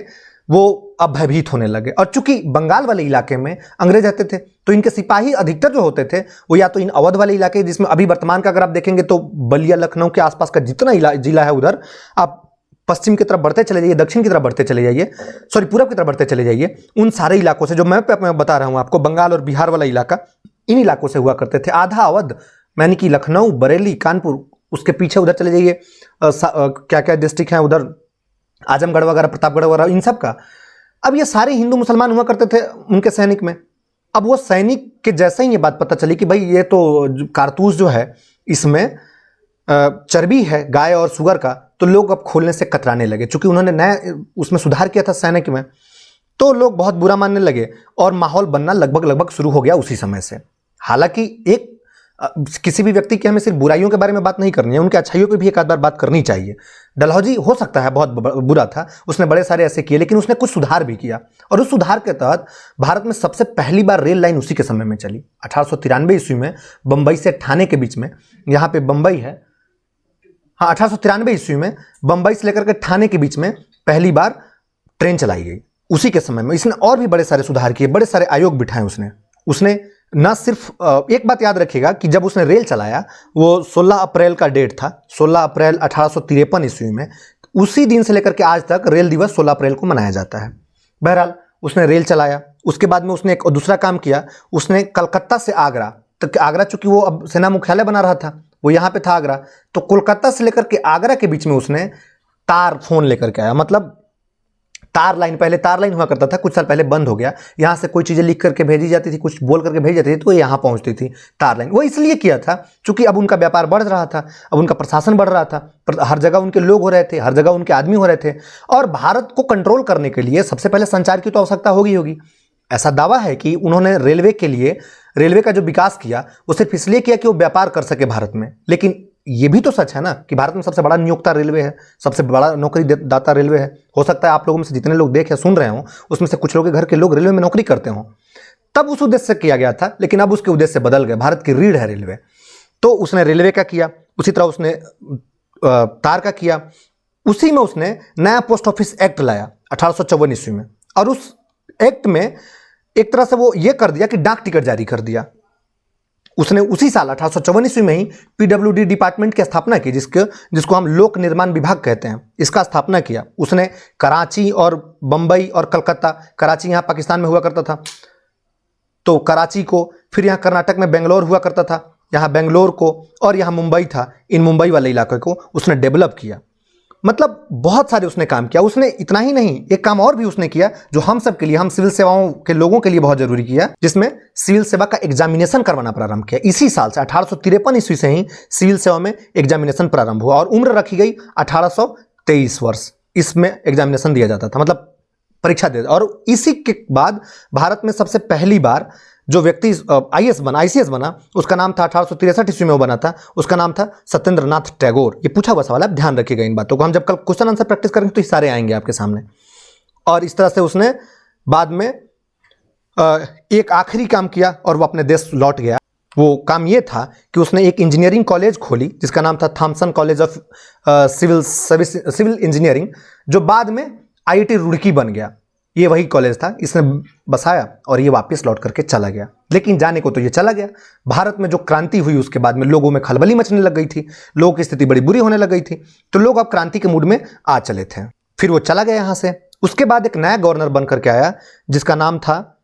A: वो अब भयभीत होने लगे। और चूंकि बंगाल वाले इलाके में अंग्रेज रहते थे तो इनके सिपाही अधिकतर जो होते थे वो या तो इन अवध वाले इलाके, जिसमें अभी वर्तमान का अगर आप देखेंगे तो बलिया, लखनऊ के आसपास का जितना जिला है, उधर आप पश्चिम की तरफ बढ़ते चले जाइए, दक्षिण की तरफ बढ़ते चले जाइए, सॉरी पूरब की तरफ बढ़ते चले जाइए, उन सारे इलाकों से, जो मैं बता रहा हूं आपको, बंगाल और बिहार वाला इलाका, इन इलाकों से हुआ करते थे। आधा अवध यानी कि लखनऊ, बरेली, कानपुर, उसके पीछे उधर चले जाइए, क्या क्या डिस्ट्रिक्ट हैं उधर, आजमगढ़ वगैरह, प्रतापगढ़ वगैरह, इन सब का। अब ये सारे हिंदू मुसलमान हुआ करते थे उनके सैनिक में। अब वो सैनिक के जैसे ही ये बात पता चली कि भाई ये तो कारतूस जो है इसमें चर्बी है गाय और सुअर का, तो लोग अब खोलने से कतराने लगे। चूंकि उन्होंने नया उसमें सुधार किया था सैनिक में, तो लोग बहुत बुरा मानने लगे और माहौल बनना लगभग शुरू हो गया उसी समय से। हालांकि एक किसी भी व्यक्ति की हमें सिर्फ बुराइयों के बारे में बात नहीं करनी है, उनके अच्छाइयों पे भी एक आध बार बात करनी चाहिए। डलहौजी हो सकता है बहुत बुरा था, उसने बड़े सारे ऐसे किए, लेकिन उसने कुछ सुधार भी किया। और उस सुधार के तहत भारत में सबसे पहली बार रेल लाइन उसी के समय में चली। 1893 ईस्वी में बंबई से ठाणे के बीच में, यहाँ पे बंबई है, हाँ, 1893 ईस्वी में बंबई से लेकर के ठाणे के बीच में पहली बार ट्रेन चलाई गई उसी के समय में। इसने और भी बड़े सारे सुधार किए, बड़े सारे आयोग बिठाए उसने ना सिर्फ एक बात याद रखिएगा कि जब उसने रेल चलाया वो 16 अप्रैल का डेट था, 16 अप्रैल 1853 ईस्वी में। उसी दिन से लेकर के आज तक रेल दिवस 16 अप्रैल को मनाया जाता है। बहरहाल उसने रेल चलाया। उसके बाद में उसने एक दूसरा काम किया, उसने कलकत्ता से आगरा, तो आगरा चूंकि वो अब सेना मुख्यालय बना रहा था, वो यहाँ पे था आगरा, तो कोलकाता से लेकर के आगरा के बीच में उसने तार फोन लेकर के आया। मतलब तार लाइन, पहले तार लाइन हुआ करता था, कुछ साल पहले बंद हो गया। यहाँ से कोई चीज़ें लिख करके भेजी जाती थी, कुछ बोल करके भेजी जाती थी, तो यहाँ पहुँचती थी तार लाइन। वो इसलिए किया था क्योंकि अब उनका व्यापार बढ़ रहा था, अब उनका प्रशासन बढ़ रहा था, हर जगह उनके लोग हो रहे थे, हर जगह उनके आदमी हो रहे थे। और भारत को कंट्रोल करने के लिए सबसे पहले संचार की तो आवश्यकता होगी। ऐसा दावा है कि उन्होंने रेलवे के लिए, रेलवे का जो विकास किया वो सिर्फ इसलिए किया कि वो व्यापार कर सके भारत में। लेकिन ये भी तो सच है ना कि भारत में सबसे बड़ा नियोक्ता रेलवे है, सबसे बड़ा नौकरी दाता रेलवे है। हो सकता है आप लोगों में से जितने लोग देख या सुन रहे हों उसमें से कुछ लोगों के घर के लोग रेलवे में नौकरी करते हों। तब उस उद्देश्य से किया गया था, लेकिन अब उसके उद्देश्य बदल गए। भारत की रीढ़ है रेलवे, तो उसने रेलवे का किया। उसी तरह उसने तार का किया। उसी में उसने नया पोस्ट ऑफिस एक्ट लाया 1854 ईस्वी में, और उस एक्ट में एक तरह से वो ये कर दिया कि डाक टिकट जारी कर दिया। उसने उसी साल 1854 ईस्वी में ही पीडब्ल्यूडी डिपार्टमेंट की स्थापना की, जिसको हम लोक निर्माण विभाग कहते हैं, इसका स्थापना किया उसने। कराची और बंबई और कलकत्ता, कराची यहाँ पाकिस्तान में हुआ करता था, तो कराची को, फिर यहाँ कर्नाटक में बेंगलोर हुआ करता था, यहाँ बेंगलोर को, और यहाँ मुंबई था, इन मुंबई वाले इलाके को उसने डेवलप किया। मतलब बहुत सारे उसने काम किया। उसने इतना ही नहीं, एक काम और भी उसने किया जो हम सब के लिए, हम सिविल सेवाओं के लोगों के लिए बहुत जरूरी किया, जिसमें सिविल सेवा का एग्जामिनेशन करवाना प्रारंभ किया। इसी साल से 1853 ईस्वी से ही सिविल सेवा में एग्जामिनेशन प्रारंभ हुआ और उम्र रखी गई 1823 वर्ष, इसमें एग्जामिनेशन दिया जाता था, मतलब परीक्षा दे। और इसी के बाद भारत में सबसे पहली बार जो व्यक्ति आईसीएस बना, उसका नाम था 1863 ईस्वी में वो बना था, उसका नाम था सत्येंद्र नाथ टैगोर। ये पूछा हुआ सवाल है, ध्यान रखिएगा इन बातों को, हम जब कल क्वेश्चन आंसर प्रैक्टिस करेंगे तो ये सारे आएंगे आपके सामने। और इस तरह से उसने बाद में एक आखिरी काम किया और वो अपने देश लौट गया। वो काम ये था कि उसने एक इंजीनियरिंग कॉलेज खोली जिसका नाम था Thomson college of civil engineering, जो बाद में आईआईटी रुड़की बन गया। ये वही कॉलेज था, इसने बसाया और ये वापस लौट करके चला गया। लेकिन जाने को तो ये चला गया। भारत में जो क्रांति हुई उसके बाद में लोगों में खलबली मचने लग गई थी, लोगों की स्थिति बड़ी बुरी होने लग गई थी, तो लोग अब क्रांति के मूड में आ चले थे। फिर वो चला गया यहाँ से। उसके बाद एक नया गवर्नर बन करके आया जिसका नाम था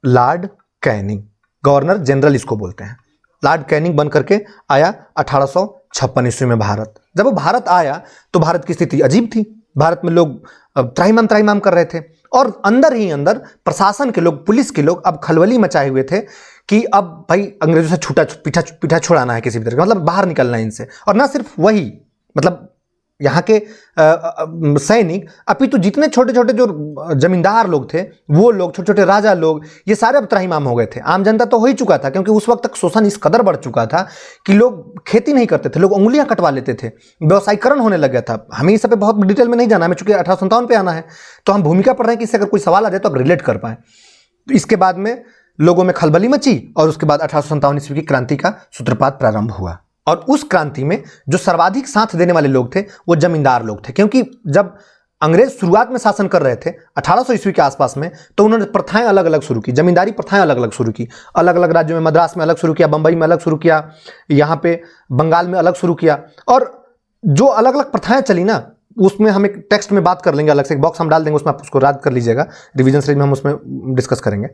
A: लॉर्ड कैनिंग, गवर्नर जनरल इसको बोलते हैं। लॉर्ड कैनिंग बन करके आया 1856 ईस्वी में भारत। जब वो भारत आया तो भारत की स्थिति अजीब थी। भारत में लोग त्राहिमाम कर रहे थे और अंदर ही अंदर प्रशासन के लोग, पुलिस के लोग अब खलबली मचाए हुए थे कि अब भाई अंग्रेजों से पीछा छुड़ाना है किसी भी तरह का, मतलब बाहर निकलना है इनसे। और ना सिर्फ वही, मतलब यहाँ के सैनिक, अपितु जितने छोटे छोटे जो जमींदार लोग थे, वो लोग, छोटे छोटे राजा लोग, ये सारे अब त्राहिमाम हो गए थे। आम जनता तो हो ही चुका था, क्योंकि उस वक्त तक शोषण इस कदर बढ़ चुका था कि लोग खेती नहीं करते थे, लोग उंगलियां कटवा लेते थे, व्यवसायीकरण होने लग गया था। हमें इस सब पे बहुत डिटेल में नहीं जाना, हमें चूंकि 1857 पे आना है तो हम भूमिका पढ़ रहे हैं कि इससे अगर कोई सवाल आ जाए तो आप रिलेट कर पाए। तो इसके बाद में लोगों में खलबली मची और उसके बाद 1857 ईस्वी की क्रांति का सूत्रपात प्रारंभ हुआ। और उस क्रांति में जो सर्वाधिक साथ देने वाले लोग थे वो जमींदार लोग थे, क्योंकि जब अंग्रेज शुरुआत में शासन कर रहे थे 1800 ईस्वी के आसपास में, तो उन्होंने प्रथाएं अलग अलग शुरू की, जमींदारी प्रथाएं अलग अलग शुरू की। अलग अलग राज्यों में, मद्रास में अलग शुरू किया, बंबई में अलग शुरू किया, यहाँ पे बंगाल में अलग शुरू किया। और जो अलग अलग प्रथाएं चली ना, उसमें हम एक टेक्स्ट में बात कर लेंगे, अलग से एक बॉक्स हम डाल देंगे, उसमें आप उसको याद कर लीजिएगा, रिवीजन सीरीज में हम उसमें डिस्कस करेंगे।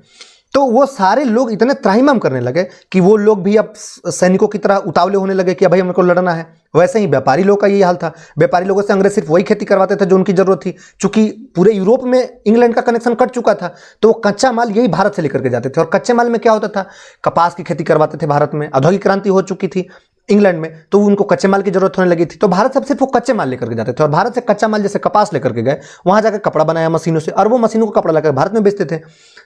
A: तो वो सारे लोग इतने त्राहिमाम करने लगे कि वो लोग भी अब सैनिकों की तरह उतावले होने लगे कि भाई हमको लड़ना है। वैसे ही व्यापारी लोग का यही हाल था। व्यापारी लोगों से अंग्रेज सिर्फ वही खेती करवाते थे जो उनकी जरूरत थी। चूंकि पूरे यूरोप में इंग्लैंड का कनेक्शन कट चुका था, तो वो कच्चा माल यही भारत से लेकर के जाते थे। और कच्चे माल में क्या होता था, कपास की खेती करवाते थे। भारत में औद्योगिक क्रांति हो चुकी थी इंग्लैंड में, तो उनको कच्चे माल की जरूरत होने लगी थी, तो भारत से सिर्फ वो कच्चे माल लेकर के जाते थे। और भारत से कच्चा माल जैसे कपास लेकर के गए, वहां जाकर कपड़ा बनाया मशीनों से, और वो मशीनों को कपड़ा लेकर भारत में बेचते थे।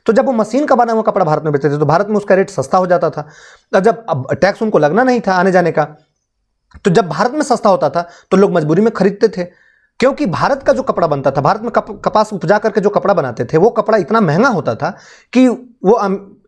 A: तो जब वो मशीन का बना हुआ कपड़ा भारत में बेचते थे तो भारत में उसका रेट सस्ता हो जाता था। जब अब टैक्स उनको लगना नहीं था आने जाने का, तो जब भारत में सस्ता होता था तो लोग मजबूरी में खरीदते थे। क्योंकि भारत का जो कपड़ा बनता था, भारत में कपास उपजा करके जो कपड़ा बनाते थे, वो कपड़ा इतना महंगा होता था कि वो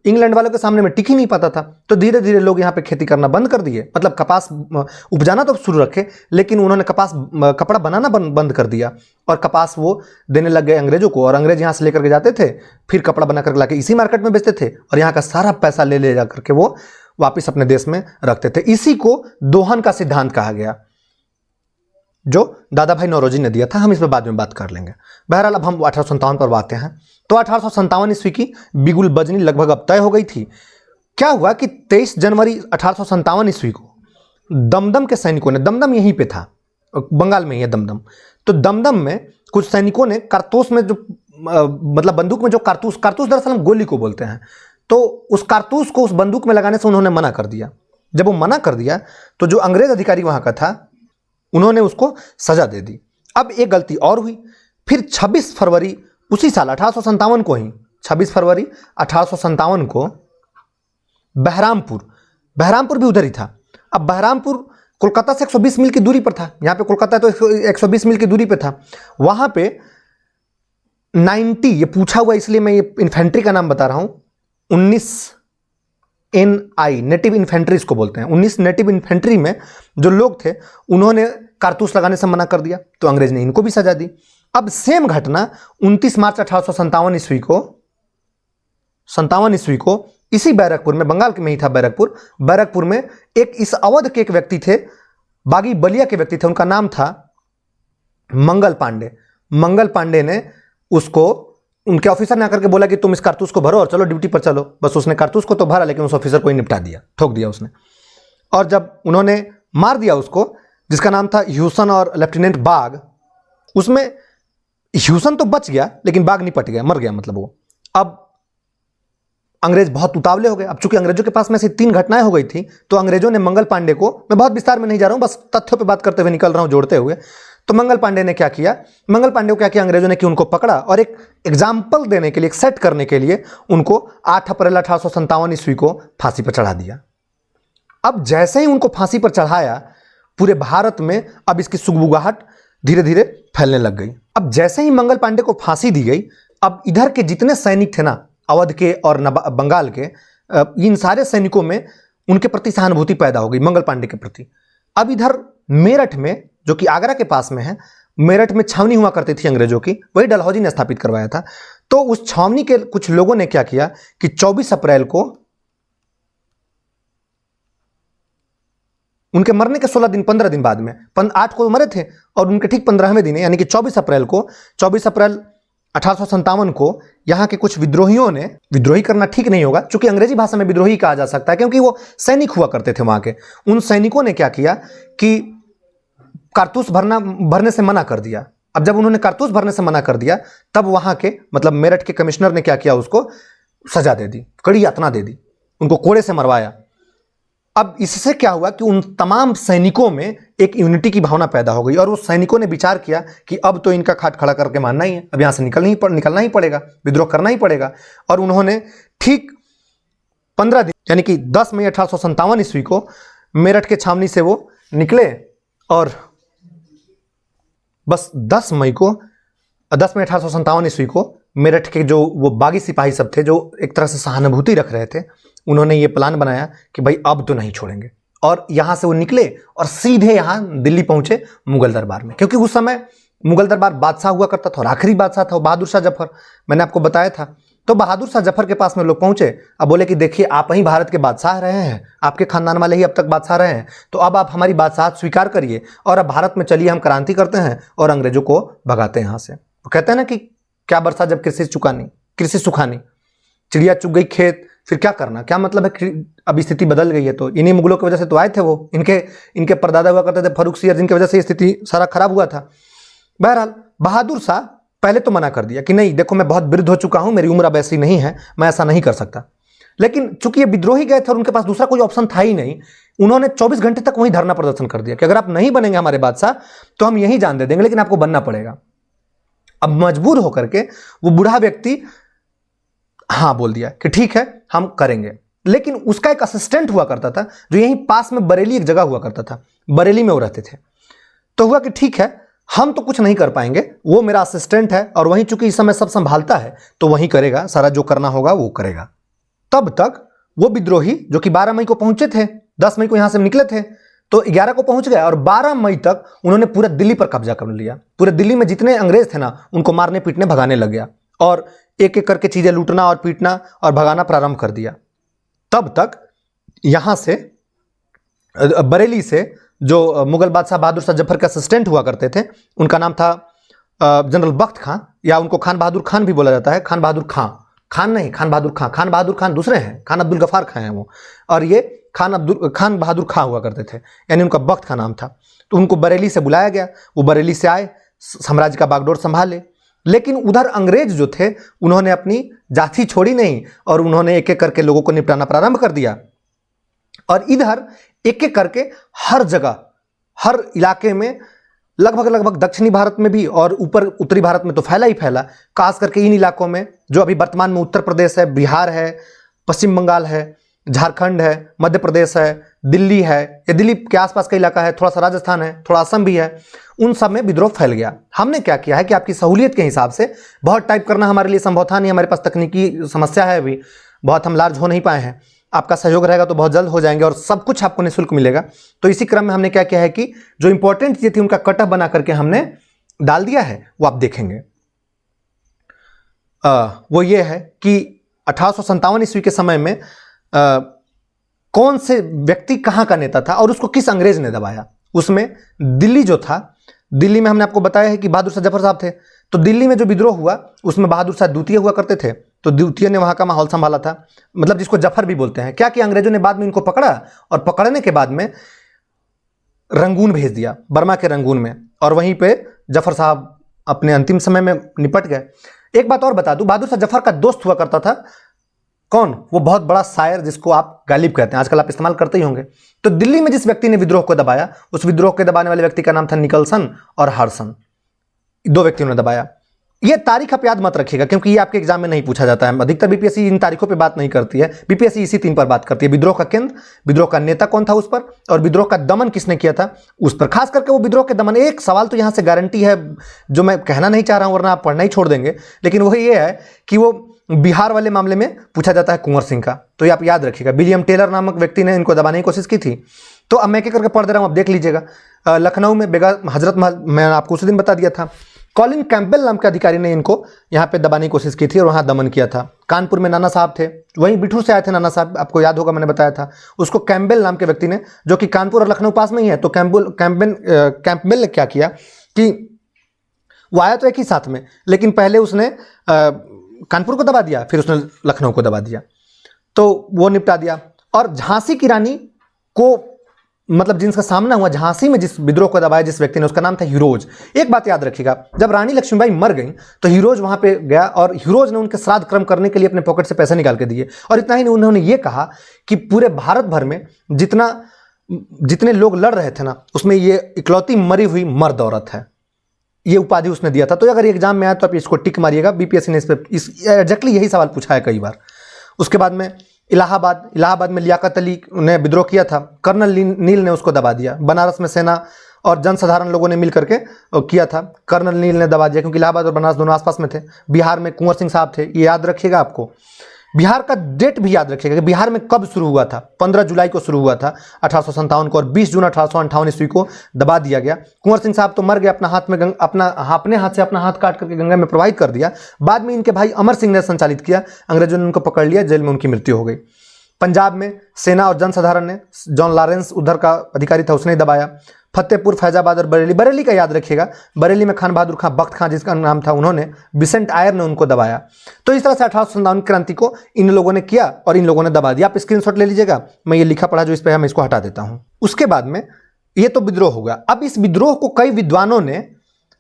A: इंग्लैंड वालों के सामने में टिक ही नहीं पाता था। तो धीरे धीरे लोग यहाँ पे खेती करना बंद कर दिए, मतलब कपास उपजाना तो शुरू रखे, लेकिन उन्होंने कपड़ा बनाना बंद कर दिया और कपास वो देने लग गए अंग्रेजों को। और अंग्रेज यहाँ से लेकर के जाते थे, फिर कपड़ा बना करके लाके इसी मार्केट में बेचते थे और यहाँ का सारा पैसा ले जा करके वो वापिस अपने देश में रखते थे। इसी को दोहन का सिद्धांत कहा गया, जो दादा भाई नौरोजी ने दिया था। हम इसमें बाद में बात कर लेंगे। बहरहाल अब हम 1857 पर आते हैं। तो 1857 ईस्वी की बिगुल बजनी लगभग अब तय हो गई थी। क्या हुआ कि 23 जनवरी 1857 ईस्वी को दमदम के सैनिकों ने, दमदम यहीं पे था, बंगाल में ही है दमदम, तो दमदम में कुछ सैनिकों ने कारतूस में जो मतलब बंदूक में जो कारतूस दरअसल हम गोली को बोलते हैं, तो उस कारतूस को उस बंदूक में लगाने से उन्होंने मना कर दिया। जब वो मना कर दिया तो जो अंग्रेज अधिकारी वहां का था, उन्होंने उसको सजा दे दी। अब एक गलती और हुई। फिर 26 फरवरी उसी साल 1857 को ही, 26 फरवरी 1857 को बहरामपुर भी उधर ही था। अब बहरामपुर कोलकाता से 120 मील की दूरी पर था। यहाँ पे कोलकाता तो 120 मील की दूरी पे था। वहां पे 90, ये पूछा हुआ इसलिए मैं ये इन्फेंट्री का नाम बता रहा हूं, 19 NI नेटिव इन्फेंट्री इसको बोलते हैं। 19 नेटिव इन्फेंट्री में जो लोग थे उन्होंने कारतूस लगाने से मना कर दिया, तो अंग्रेज ने इनको भी सजा दी। अब सेम घटना 29 मार्च 1857 ईस्वी को इसी बैरकपुर में, बंगाल के में ही था बैरकपुर में एक इस अवध के एक व्यक्ति थे, बागी बलिया के व्यक्ति थे, उनका नाम था मंगल पांडे। मंगल पांडे ने उसको, उनके ऑफिसर ने आकर के बोला कि तुम इस कारतूस को भरो और चलो ड्यूटी पर चलो। बस उसने कारतूस को तो भरा, लेकिन उस ऑफिसर को ही निपटा दिया, ठोक दिया उसने। और जब उन्होंने मार दिया उसको, जिसका नाम था ह्यूसन और लेफ्टिनेंट बाग, उसमें ह्यूसन तो बच गया लेकिन बाग निपट गया, मर गया मतलब वो। अब अंग्रेज बहुत उतावले हो गए। अब चूंकि अंग्रेजों के पास में से 3 घटनाएं हो गई थी, तो अंग्रेजों ने मंगल पांडे को, मैं बहुत विस्तार में नहीं जा रहा हूं, बस तथ्यों पे बात करते हुए निकल रहा हूं, जोड़ते हुए। तो मंगल पांडे ने क्या किया, मंगल पांडे को क्या किया अंग्रेजों ने कि उनको पकड़ा और एक एग्जाम्पल देने के लिए, एक सेट करने के लिए उनको 8 अप्रैल 1857 ईस्वी को फांसी पर चढ़ा दिया। अब जैसे ही उनको फांसी पर चढ़ाया, पूरे भारत में अब इसकी सुगबुगाहट धीरे धीरे फैलने लग गई। अब जैसे ही मंगल पांडे को फांसी दी गई, अब इधर के जितने सैनिक थे ना, अवध के और बंगाल के, इन सारे सैनिकों में उनके प्रति सहानुभूति पैदा हो गई, मंगल पांडे के प्रति। अब इधर मेरठ में, जो कि आगरा के पास में है, मेरठ में छावनी हुआ करती थी अंग्रेजों की, वही डलहौजी ने स्थापित करवाया था। तो उस छावनी के कुछ लोगों ने क्या किया कि 24 अप्रैल को, उनके मरने के 16 दिन 15 दिन बाद में, 8 को मरे थे और उनके ठीक 15वें दिन यानी कि 24 अप्रैल को, 24 अप्रैल 1857 को यहां के कुछ विद्रोहियों ने, विद्रोही करना ठीक नहीं होगा चूंकि अंग्रेजी भाषा में विद्रोही कहा जा सकता है क्योंकि वो सैनिक हुआ करते थे वहां के, उन सैनिकों ने क्या किया कि कारतूस भरने से मना कर दिया। अब जब उन्होंने कारतूस भरने से मना कर दिया, तब वहां के मतलब मेरठ के कमिश्नर ने क्या किया, उसको सजा दे दी, कड़ी यातना दे दी, उनको कोड़े से मरवाया। अब इससे क्या हुआ कि उन तमाम सैनिकों में एक यूनिटी की भावना पैदा हो गई और उस सैनिकों ने विचार किया कि अब तो इनका खाट खड़ा करके मानना ही है, अब यहां से निकलना ही पड़ेगा, विद्रोह करना ही पड़ेगा। और उन्होंने ठीक 15 दिन यानी कि 10 मई 1857 ईस्वी को मेरठ के छावनी से वो निकले और बस 10 मई 1857 ईस्वी को मेरठ के जो वो बागी सिपाही सब थे, जो एक तरह से सहानुभूति रख रहे थे, उन्होंने ये प्लान बनाया कि भाई अब तो नहीं छोड़ेंगे। और यहां से वो निकले और सीधे यहां दिल्ली पहुंचे मुगल दरबार में, क्योंकि उस समय मुगल दरबार बादशाह हुआ करता था और आखिरी बादशाह था बहादुर शाह जफर, मैंने आपको बताया था। तो बहादुर शाह जफर के पास में लोग पहुंचे, अब बोले कि देखिए आप ही भारत के बादशाह रहे हैं, आपके खानदान वाले ही अब तक बादशाह रहे हैं, तो अब आप हमारी बादशाह स्वीकार करिए और अब भारत में चलिए हम क्रांति करते हैं और अंग्रेजों को भगाते हैं यहाँ से। तो कहते हैं ना कि क्या बरसा जब कृषि सुखानी, चिड़िया चुग गई खेत, फिर क्या करना, क्या मतलब है, अब स्थिति बदल गई है। तो इन्हीं मुगलों की वजह से तो आए थे वो, इनके परदादा हुआ करते थे फर्रुख सियर, जिनकी वजह से स्थिति सारा खराब हुआ था। बहरहाल बहादुर शाह पहले तो मना कर दिया कि नहीं देखो मैं बहुत वृद्ध हो चुका हूं, मेरी उम्र अब ऐसी नहीं है, मैं ऐसा नहीं कर सकता। लेकिन चूंकि ये विद्रोही गए थे और उनके पास दूसरा कोई ऑप्शन था ही नहीं, उन्होंने 24 घंटे तक वहीं धरना प्रदर्शन कर दिया कि अगर आप नहीं बनेंगे हमारे बादशाह तो हम यहीं जान दे देंगे, लेकिन आपको बनना पड़ेगा। अब मजबूर होकर के वो बूढ़ा व्यक्ति हाँ बोल दिया कि ठीक है हम करेंगे। लेकिन उसका एक असिस्टेंट हुआ करता था जो यहीं पास में बरेली एक जगह हुआ करता था, बरेली में वो रहते थे। तो हुआ कि ठीक है हम तो कुछ नहीं कर पाएंगे, वो मेरा असिस्टेंट है और वहीं चूंकि इस समय सब संभालता है तो वहीं करेगा, सारा जो करना होगा वो करेगा। तब तक वो विद्रोही जो कि 12 मई को पहुंचे थे, 10 मई को यहां से निकले थे, तो 11 को पहुंच गए और 12 मई तक उन्होंने पूरे दिल्ली पर कब्जा कर लिया। पूरे दिल्ली में जितने अंग्रेज थे ना उनको मारने पीटने भगाने लग गया और एक एक करके चीजें लूटना और पीटना और भगाना प्रारंभ कर दिया। तब तक यहां से बरेली से जो मुगल बादशाह बहादुर शाह जफर के असिस्टेंट हुआ करते थे, उनका नाम था जनरल बख्त खां, या उनको खान बहादुर खान भी बोला जाता है। खान बहादुर खान नहीं, खान बहादुर खान दूसरे हैं, खान अब्दुल गफ्फार खां हैं वो, और ये खान बहादुर खां हुआ करते थे, यानी उनका बख्त का नाम था। तो उनको बरेली से बुलाया गया, वो बरेली से आए, साम्राज्य का बागडोर संभाले। लेकिन उधर अंग्रेज जो थे उन्होंने अपनी जाति छोड़ी नहीं और उन्होंने एक एक करके लोगों को निपटाना प्रारंभ कर दिया। और इधर एक एक करके हर जगह, हर इलाके में, लगभग दक्षिणी भारत में भी और ऊपर उत्तरी भारत में तो फैला ही फैला, खास करके इन इलाकों में जो अभी वर्तमान में उत्तर प्रदेश है, बिहार है, पश्चिम बंगाल है, झारखंड है, मध्य प्रदेश है, दिल्ली है, या दिल्ली के आसपास का इलाका है, थोड़ा सा राजस्थान है, थोड़ा असम भी है, उन सब में विद्रोह फैल गया। हमने क्या किया है कि आपकी सहूलियत के हिसाब से, बहुत टाइप करना हमारे लिए संभव था नहीं, हमारे पास तकनीकी समस्या है, अभी बहुत हम लार्ज हो नहीं पाए हैं, आपका सहयोग रहेगा तो बहुत जल्द हो जाएंगे और सब कुछ आपको निःशुल्क मिलेगा। तो इसी क्रम में हमने क्या किया है कि जो इंपॉर्टेंट चीजें थी उनका कटअप बना करके हमने डाल दिया है, वो आप देखेंगे। वो ये है कि 1857 ईस्वी के समय में कौन से व्यक्ति कहाँ का नेता था और उसको किस अंग्रेज ने दबाया। उसमें दिल्ली जो था, दिल्ली में हमने आपको बताया है कि बहादुर शाह जफर साहब थे, तो दिल्ली में जो विद्रोह हुआ उसमें बहादुर शाह द्वितीय हुआ करते थे, तो द्वितीय ने वहाँ का माहौल संभाला था, मतलब जिसको जफर भी बोलते हैं। क्या किया अंग्रेजों ने, बाद में इनको पकड़ा और पकड़ने के बाद में रंगून भेज दिया, बर्मा के रंगून में, और वहीं पे जफर साहब अपने अंतिम समय में निपट गए। एक बात और बता दूं, बहादुर शाह जफर का दोस्त हुआ करता था कौन, वो बहुत बड़ा शायर जिसको आप गालिब कहते हैं, आजकल आप इस्तेमाल करते ही होंगे। तो दिल्ली में जिस व्यक्ति ने विद्रोह को दबाया, उस विद्रोह के दबाने वाले व्यक्ति का नाम था निकलसन और हडसन, दो व्यक्तियों ने दबाया। ये तारीख आप याद मत रखिएगा क्योंकि ये आपके एग्जाम में नहीं पूछा जाता है। अधिकतर बीपीएससी इन तारीखों पे बात नहीं करती है, बीपीएससी इसी 3 पर बात करती है: विद्रोह का केंद्र, विद्रोह का नेता कौन था उस पर, और विद्रोह का दमन किसने किया था उस पर। खास करके वो विद्रोह के दमन। एक सवाल तो यहां से गारंटी है जो मैं कहना नहीं चाह रहा हूं वरना आप पढ़ना ही छोड़ देंगे, लेकिन वो ये है कि वो बिहार वाले मामले में पूछा जाता है कुंवर सिंह का, तो ये आप याद रखिएगा। विलियम टेलर नामक व्यक्ति ने इनको दबाने की कोशिश की थी। तो अब मैं क्या करके पढ़ दे रहा हूं, आप देख लीजिएगा। लखनऊ में बेगा हजरत महल, मैं आपको उसी दिन बता दिया था। कॉलिन कैंपबेल नाम के अधिकारी ने इनको यहाँ पे दबाने की कोशिश की थी और वहाँ दमन किया था। कानपुर में नाना साहब थे, वहीं बिठूर से आए थे नाना साहब, आपको याद होगा मैंने बताया था। उसको कैंपबेल नाम के व्यक्ति ने, जो कि कानपुर और लखनऊ पास में ही है, तो कैंपबेल ने क्या किया कि वो आया तो एक ही साथ में, लेकिन पहले उसने कानपुर को दबा दिया, फिर उसने लखनऊ को दबा दिया, तो वो निपटा दिया। और झांसी की रानी को, मतलब जिनका सामना हुआ झांसी में जिस विद्रोह को दबाया जिस व्यक्ति ने, उसका नाम था हीरोज। एक बात याद रखिएगा, जब रानी लक्ष्मीबाई मर गई तो हीरोज वहां पे गया और हीरोज ने उनके श्राद्ध कर्म करने के लिए अपने पॉकेट से पैसे निकाल के दिए। और इतना ही नहीं, उन्होंने ये कहा कि पूरे भारत भर में जितने लोग लड़ रहे थे ना, उसमें ये इकलौती मरी हुई मर्द औरत है, ये उपाधि उसने दिया था। तो अगर एग्जाम में आया तो आप इसको टिक मारिएगा, बीपीएससी ने इस पर एग्जैक्टली यही सवाल पूछा है कई बार। उसके बाद में इलाहाबाद में लियाकत अली ने विद्रोह किया था, कर्नल नील ने उसको दबा दिया। बनारस में सेना और जनसाधारण लोगों ने मिल करके किया था, कर्नल नील ने दबा दिया क्योंकि इलाहाबाद और बनारस दोनों आसपास में थे। बिहार में कुंवर सिंह साहब थे, ये याद रखिएगा आपको। बिहार का डेट भी याद रखिएगा कि बिहार में कब शुरू हुआ था, 15 जुलाई को शुरू हुआ था 1857 को, और 20 जून 1858 ईस्वी को दबा दिया गया। कुंवर सिंह साहब तो मर गए, अपने हाथ से अपना हाथ काट करके गंगा में प्रवाहित कर दिया। बाद में इनके भाई अमर सिंह ने संचालित किया, अंग्रेजों ने उनको पकड़ लिया, जेल में उनकी मृत्यु हो गई। पंजाब में सेना और जनसाधारण ने, जॉन लॉरेंस उधर का अधिकारी था, उसने दबाया। फतेहपुर, फैजाबाद और बरेली का याद रखिएगा, बरेली में खान बहादुर खां, बख्त खां जिसका नाम था, उन्होंने, बिसेंट आयर ने उनको दबाया। तो इस तरह से 1857 क्रांति को इन लोगों ने किया और इन लोगों ने दबा दिया। आप स्क्रीनशॉट ले लीजिएगा, मैं ये लिखा पढ़ा जो इस पर है मैं इसको हटा देता हूं। उसके बाद में ये तो विद्रोह होगा। अब इस विद्रोह को कई विद्वानों ने,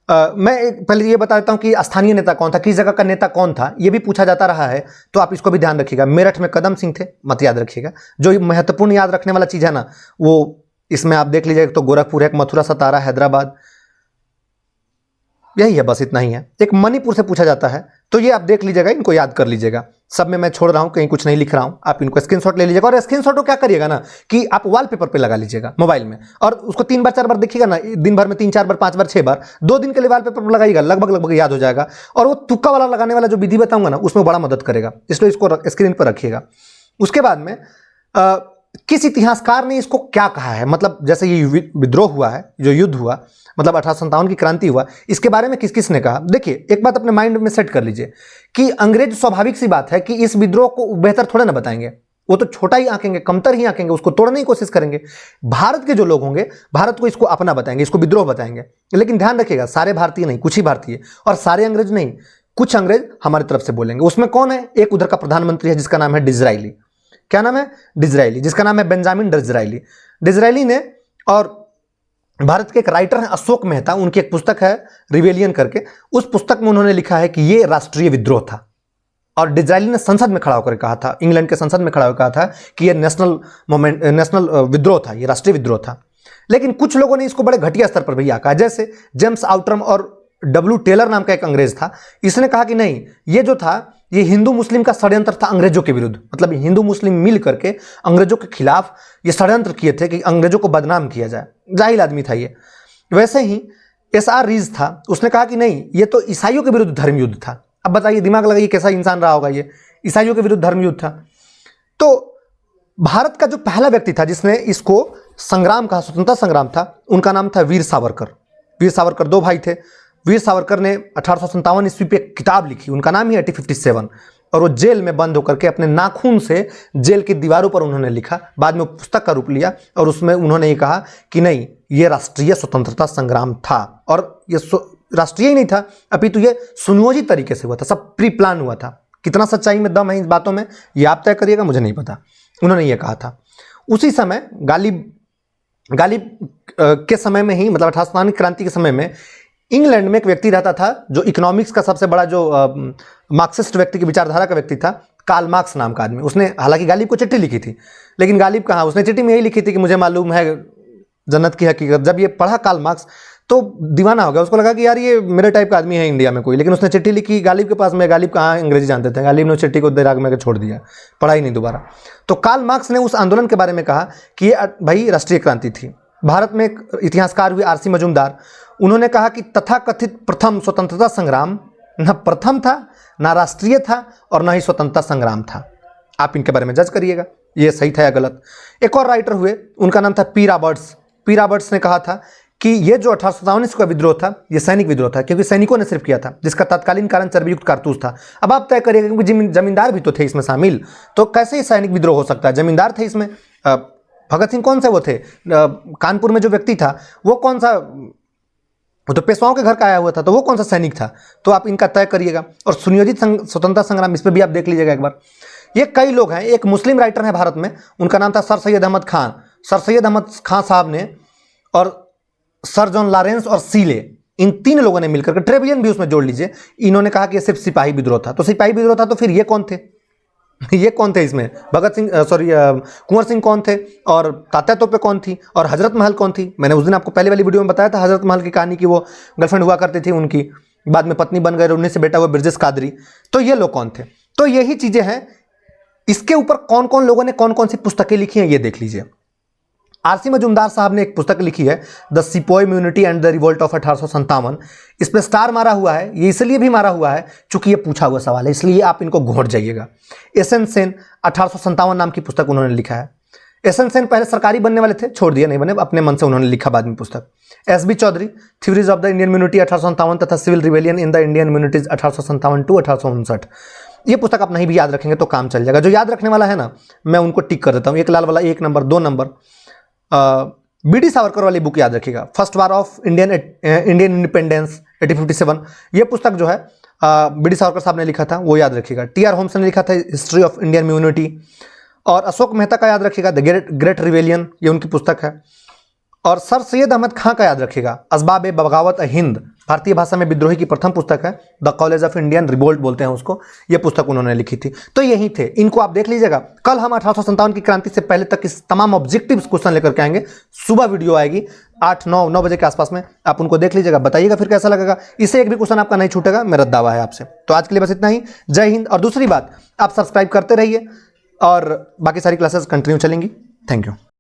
A: मैं पहले ये बता देता हूं कि स्थानीय नेता कौन था, किस जगह का नेता कौन था, ये भी पूछा जाता रहा है, तो आप इसको भी ध्यान रखिएगा। मेरठ में कदम सिंह थे, मत याद रखिएगा। जो महत्वपूर्ण याद रखने वाला चीज़ है ना, वो इसमें आप देख लीजिए, एक तो गोरखपुर है, एक मथुरा, सतारा, हैदराबाद, यही है, बस इतना ही है। एक मणिपुर से पूछा जाता है, तो ये आप देख लीजिएगा, इनको याद कर लीजिएगा। सब में मैं छोड़ रहा हूं, कहीं कुछ नहीं लिख रहा हूं, आप इनको स्क्रीनशॉट ले लीजिएगा। और स्क्रीनशॉट को क्या करिएगा ना कि आप वॉलपेपर पे लगा लीजिएगा मोबाइल में, और उसको 3 बार 4 बार देखिएगा ना, दिन भर में 3 4 बार 5 बार 6 बार, 2 दिन के लिए वॉलपेपर पर लगाइएगा, लगभग याद हो जाएगा। और वो तुक्का वाला लगाने वाला जो विधि बताऊंगा ना, उसमें बड़ा मदद करेगा, इसलिए इसको स्क्रीन पर रखिएगा। उसके बाद में किस इतिहासकार ने इसको क्या कहा है, मतलब जैसे ये विद्रोह हुआ है, जो युद्ध हुआ, मतलब 1857 की क्रांति हुआ, इसके बारे में किस किस ने कहा। देखिए, एक बात अपने माइंड में सेट कर लीजिए कि अंग्रेज, स्वाभाविक सी बात है कि इस विद्रोह को बेहतर थोड़े ना बताएंगे, वो तो छोटा ही आंकेंगे, कमतर ही आंकेंगे, उसको तोड़ने की कोशिश करेंगे। भारत के जो लोग होंगे, भारत को इसको अपना बताएंगे, इसको विद्रोह बताएंगे। लेकिन ध्यान रखिएगा, सारे भारतीय नहीं, कुछ ही भारतीय, और सारे अंग्रेज नहीं, कुछ अंग्रेज हमारी तरफ से बोलेंगे। उसमें कौन है, एक उधर का प्रधानमंत्री है जिसका नाम है डिज़राइली। क्या नाम है, डिज़राइली, जिसका नाम है बेंजामिन डिज़राइली। डिज़राइली ने, और भारत के एक राइटर हैं अशोक मेहता, उनकी एक पुस्तक है रिवेलियन करके, उस पुस्तक में उन्होंने लिखा है कि ये राष्ट्रीय विद्रोह था। और डिज़राइली ने संसद में खड़ा होकर कहा था, इंग्लैंड के संसद में खड़ा होकर कहा था कि ये नेशनल विद्रोह था, ये राष्ट्रीय विद्रोह था। लेकिन कुछ लोगों ने इसको बड़े घटिया स्तर पर भी आका, जैसे जेम्स आउटरम और डब्ल्यू टेलर नाम का एक अंग्रेज था, इसने कहा कि नहीं, ये जो था ये हिंदू मुस्लिम का षड्यंत्र था अंग्रेजों के विरुद्ध, मतलब हिंदू मुस्लिम मिल करके अंग्रेजों के खिलाफ ये षड्यंत्र किए थे कि अंग्रेजों को बदनाम किया जाए। जाहिल आदमी था ये। वैसे ही एस.आर. रीज था, उसने कहा कि नहीं, ये तो ईसाइयों के विरुद्ध धर्म युद्ध था। अब बताइए, दिमाग लगाइए, कैसा इंसान रहा होगा ये, ईसाइयों के विरुद्ध धर्म युद्ध था। तो भारत का जो पहला व्यक्ति था जिसने इसको संग्राम कहा, स्वतंत्रता संग्राम था, उनका नाम था वीर सावरकर। वीर सावरकर 2 भाई थे। वीर सावरकर ने 1857 ईस्वी पे एक किताब लिखी, उनका नाम ही 1857। और वो जेल में बंद होकर के अपने नाखून से जेल की दीवारों पर उन्होंने लिखा। बाद में पुस्तक का रूप लिया और उसमें उन्होंने ये कहा कि नहीं, ये राष्ट्रीय स्वतंत्रता संग्राम था, और ये राष्ट्रीय ही नहीं था, अपितु ये सुनियोजित तरीके से हुआ था, सब प्री प्लान हुआ था। कितना सच्चाई में दम है इन बातों में ये आप तय करिएगा, मुझे नहीं पता। उन्होंने ये कहा था। उसी समय गालिब के समय में ही, मतलब 18 क्रांति के समय में, इंग्लैंड में एक व्यक्ति रहता था जो इकोनॉमिक्स का सबसे बड़ा जो मार्क्सिस्ट व्यक्ति की विचारधारा का व्यक्ति था, कार्ल मार्क्स नाम का आदमी। उसने हालांकि गालिब को चिट्ठी लिखी थी, लेकिन गालिब कहाँ, उसने चिट्ठी में यही लिखी थी कि मुझे मालूम है जन्नत की हकीकत। जब ये पढ़ा कार्ल मार्क्स तो दीवाना हो गया, उसको लगा कि यार ये मेरे टाइप का आदमी है इंडिया में कोई। लेकिन उसने चिट्ठी लिखी गालिब के पास में, गालिब कहाँ अंग्रेजी जानते थे, गालिब ने चिट्ठी को दिमाग में छोड़ दिया, पढ़ा ही नहीं दोबारा। तो कार्ल मार्क्स ने उस आंदोलन के बारे में कहा कि ये भाई राष्ट्रीय क्रांति थी। भारत में एक इतिहासकार हुए आर सी मजूमदार, उन्होंने कहा कि तथाकथित प्रथम स्वतंत्रता संग्राम न प्रथम था, ना राष्ट्रीय था, और न ही स्वतंत्रता संग्राम था। आप इनके बारे में जज करिएगा ये सही था या गलत। एक और राइटर हुए, उनका नाम था पी रॉबर्ट्स। पी रॉबर्ट्स ने कहा था कि ये जो 1857 का विद्रोह था ये सैनिक विद्रोह था, क्योंकि सैनिकों ने सिर्फ किया था, जिसका तत्कालीन कारण चर्बीयुक्त कारतूस था। अब आप तय करिएगा, क्योंकि जमींदार भी तो थे इसमें शामिल, तो कैसे सैनिक विद्रोह हो सकता है? जमींदार थे इसमें। भगत सिंह कौन से वो थे? कानपुर में जो व्यक्ति था वो कौन सा, वो तो पेशवाओं के घर का आया हुआ था, तो वो कौन सा सैनिक था? तो आप इनका तय करिएगा। और सुनियोजित स्वतंत्रता संग्राम, इस पर भी आप देख लीजिएगा एक बार। ये कई लोग हैं, एक मुस्लिम राइटर है भारत में, उनका नाम था सर सैयद अहमद खान। सर सैयद अहमद खान साहब ने और सर जॉन लॉरेंस और सीले, इन 3 लोगों ने मिलकर के, ट्रेबियन भी उसमें जोड़ लीजिए, इन्होंने कहा कि ये सिर्फ सिपाही विद्रोह था। तो सिपाही विद्रोह था तो फिर ये कौन थे? ये कौन थे इसमें? भगत सिंह, कुंवर सिंह कौन थे? और तात्या तोपे कौन थी? और हजरत महल कौन थी? मैंने उस दिन आपको पहले वाली वीडियो में बताया था हजरत महल की कहानी की, वो गर्लफ्रेंड हुआ करती थी उनकी, बाद में पत्नी बन गए, उन्हीं से बेटा हुआ बिरजेश कादरी। तो ये लोग कौन थे? तो यही चीजें हैं। इसके ऊपर कौन कौन लोगों ने कौन कौन सी पुस्तकें लिखी हैं ये देख लीजिए। आरसी मजूमदार साहब ने एक पुस्तक लिखी है, the sepoy mutiny and the revolt of 1857। इस पर स्टार मारा हुआ है, ये इसलिए भी मारा हुआ है चूंकि ये पूछा हुआ सवाल है, इसलिए आप इनको घोट जाइएगा। एसएन सेन 1857 नाम की पुस्तक उन्होंने लिखा है। एसएन सेन पहले सरकारी बनने वाले थे, छोड़ दिए, नहीं बने, अपने मन से उन्होंने लिखा बाद में पुस्तक। S B Chaudhuri, theories of the Indian mutiny 1857 तथा civil rebellion in the Indian mutinies 1857 to 1859। ये पुस्तक आप नहीं भी याद रखेंगे तो काम चल जाएगा। जो याद रखने वाला है ना, मैं उनको टिक कर देता हूँ। एक लाल वाला 1 नंबर, 2 नंबर बीडी सावरकर वाली बुक याद रखिएगा, first war of Indian independence 1857। ये पुस्तक जो है बीडी सावरकर साहब ने लिखा था, वो याद रखिएगा। टी.आर. होम्स ने लिखा था हिस्ट्री ऑफ इंडियन म्यूनिटी। और अशोक मेहता का याद रखिएगा, द ग्रेट रिवेलियन, ये उनकी पुस्तक है। और सर सैयद अहमद खां का याद रखिएगा, असबाब बगावत हिंद, भारतीय भाषा में विद्रोही की प्रथम पुस्तक है, the college of Indian revolt बोलते हैं उसको, ये पुस्तक उन्होंने लिखी थी। तो यही थे, इनको आप देख लीजिएगा। कल हम 1857 की क्रांति से पहले तक इस तमाम ऑब्जेक्टिव क्वेश्चन लेकर के आएंगे। सुबह वीडियो आएगी 8-9 बजे के आसपास में, आप उनको देख लीजिएगा, बताइएगा फिर कैसा लगेगा। इससे एक भी क्वेश्चन आपका नहीं छूटेगा, मेरा दावा है आपसे। तो आज के लिए बस इतना ही। जय हिंद। और दूसरी बात, आप सब्सक्राइब करते रहिए और बाकी सारी क्लासेस कंटिन्यू चलेंगी। Thank you.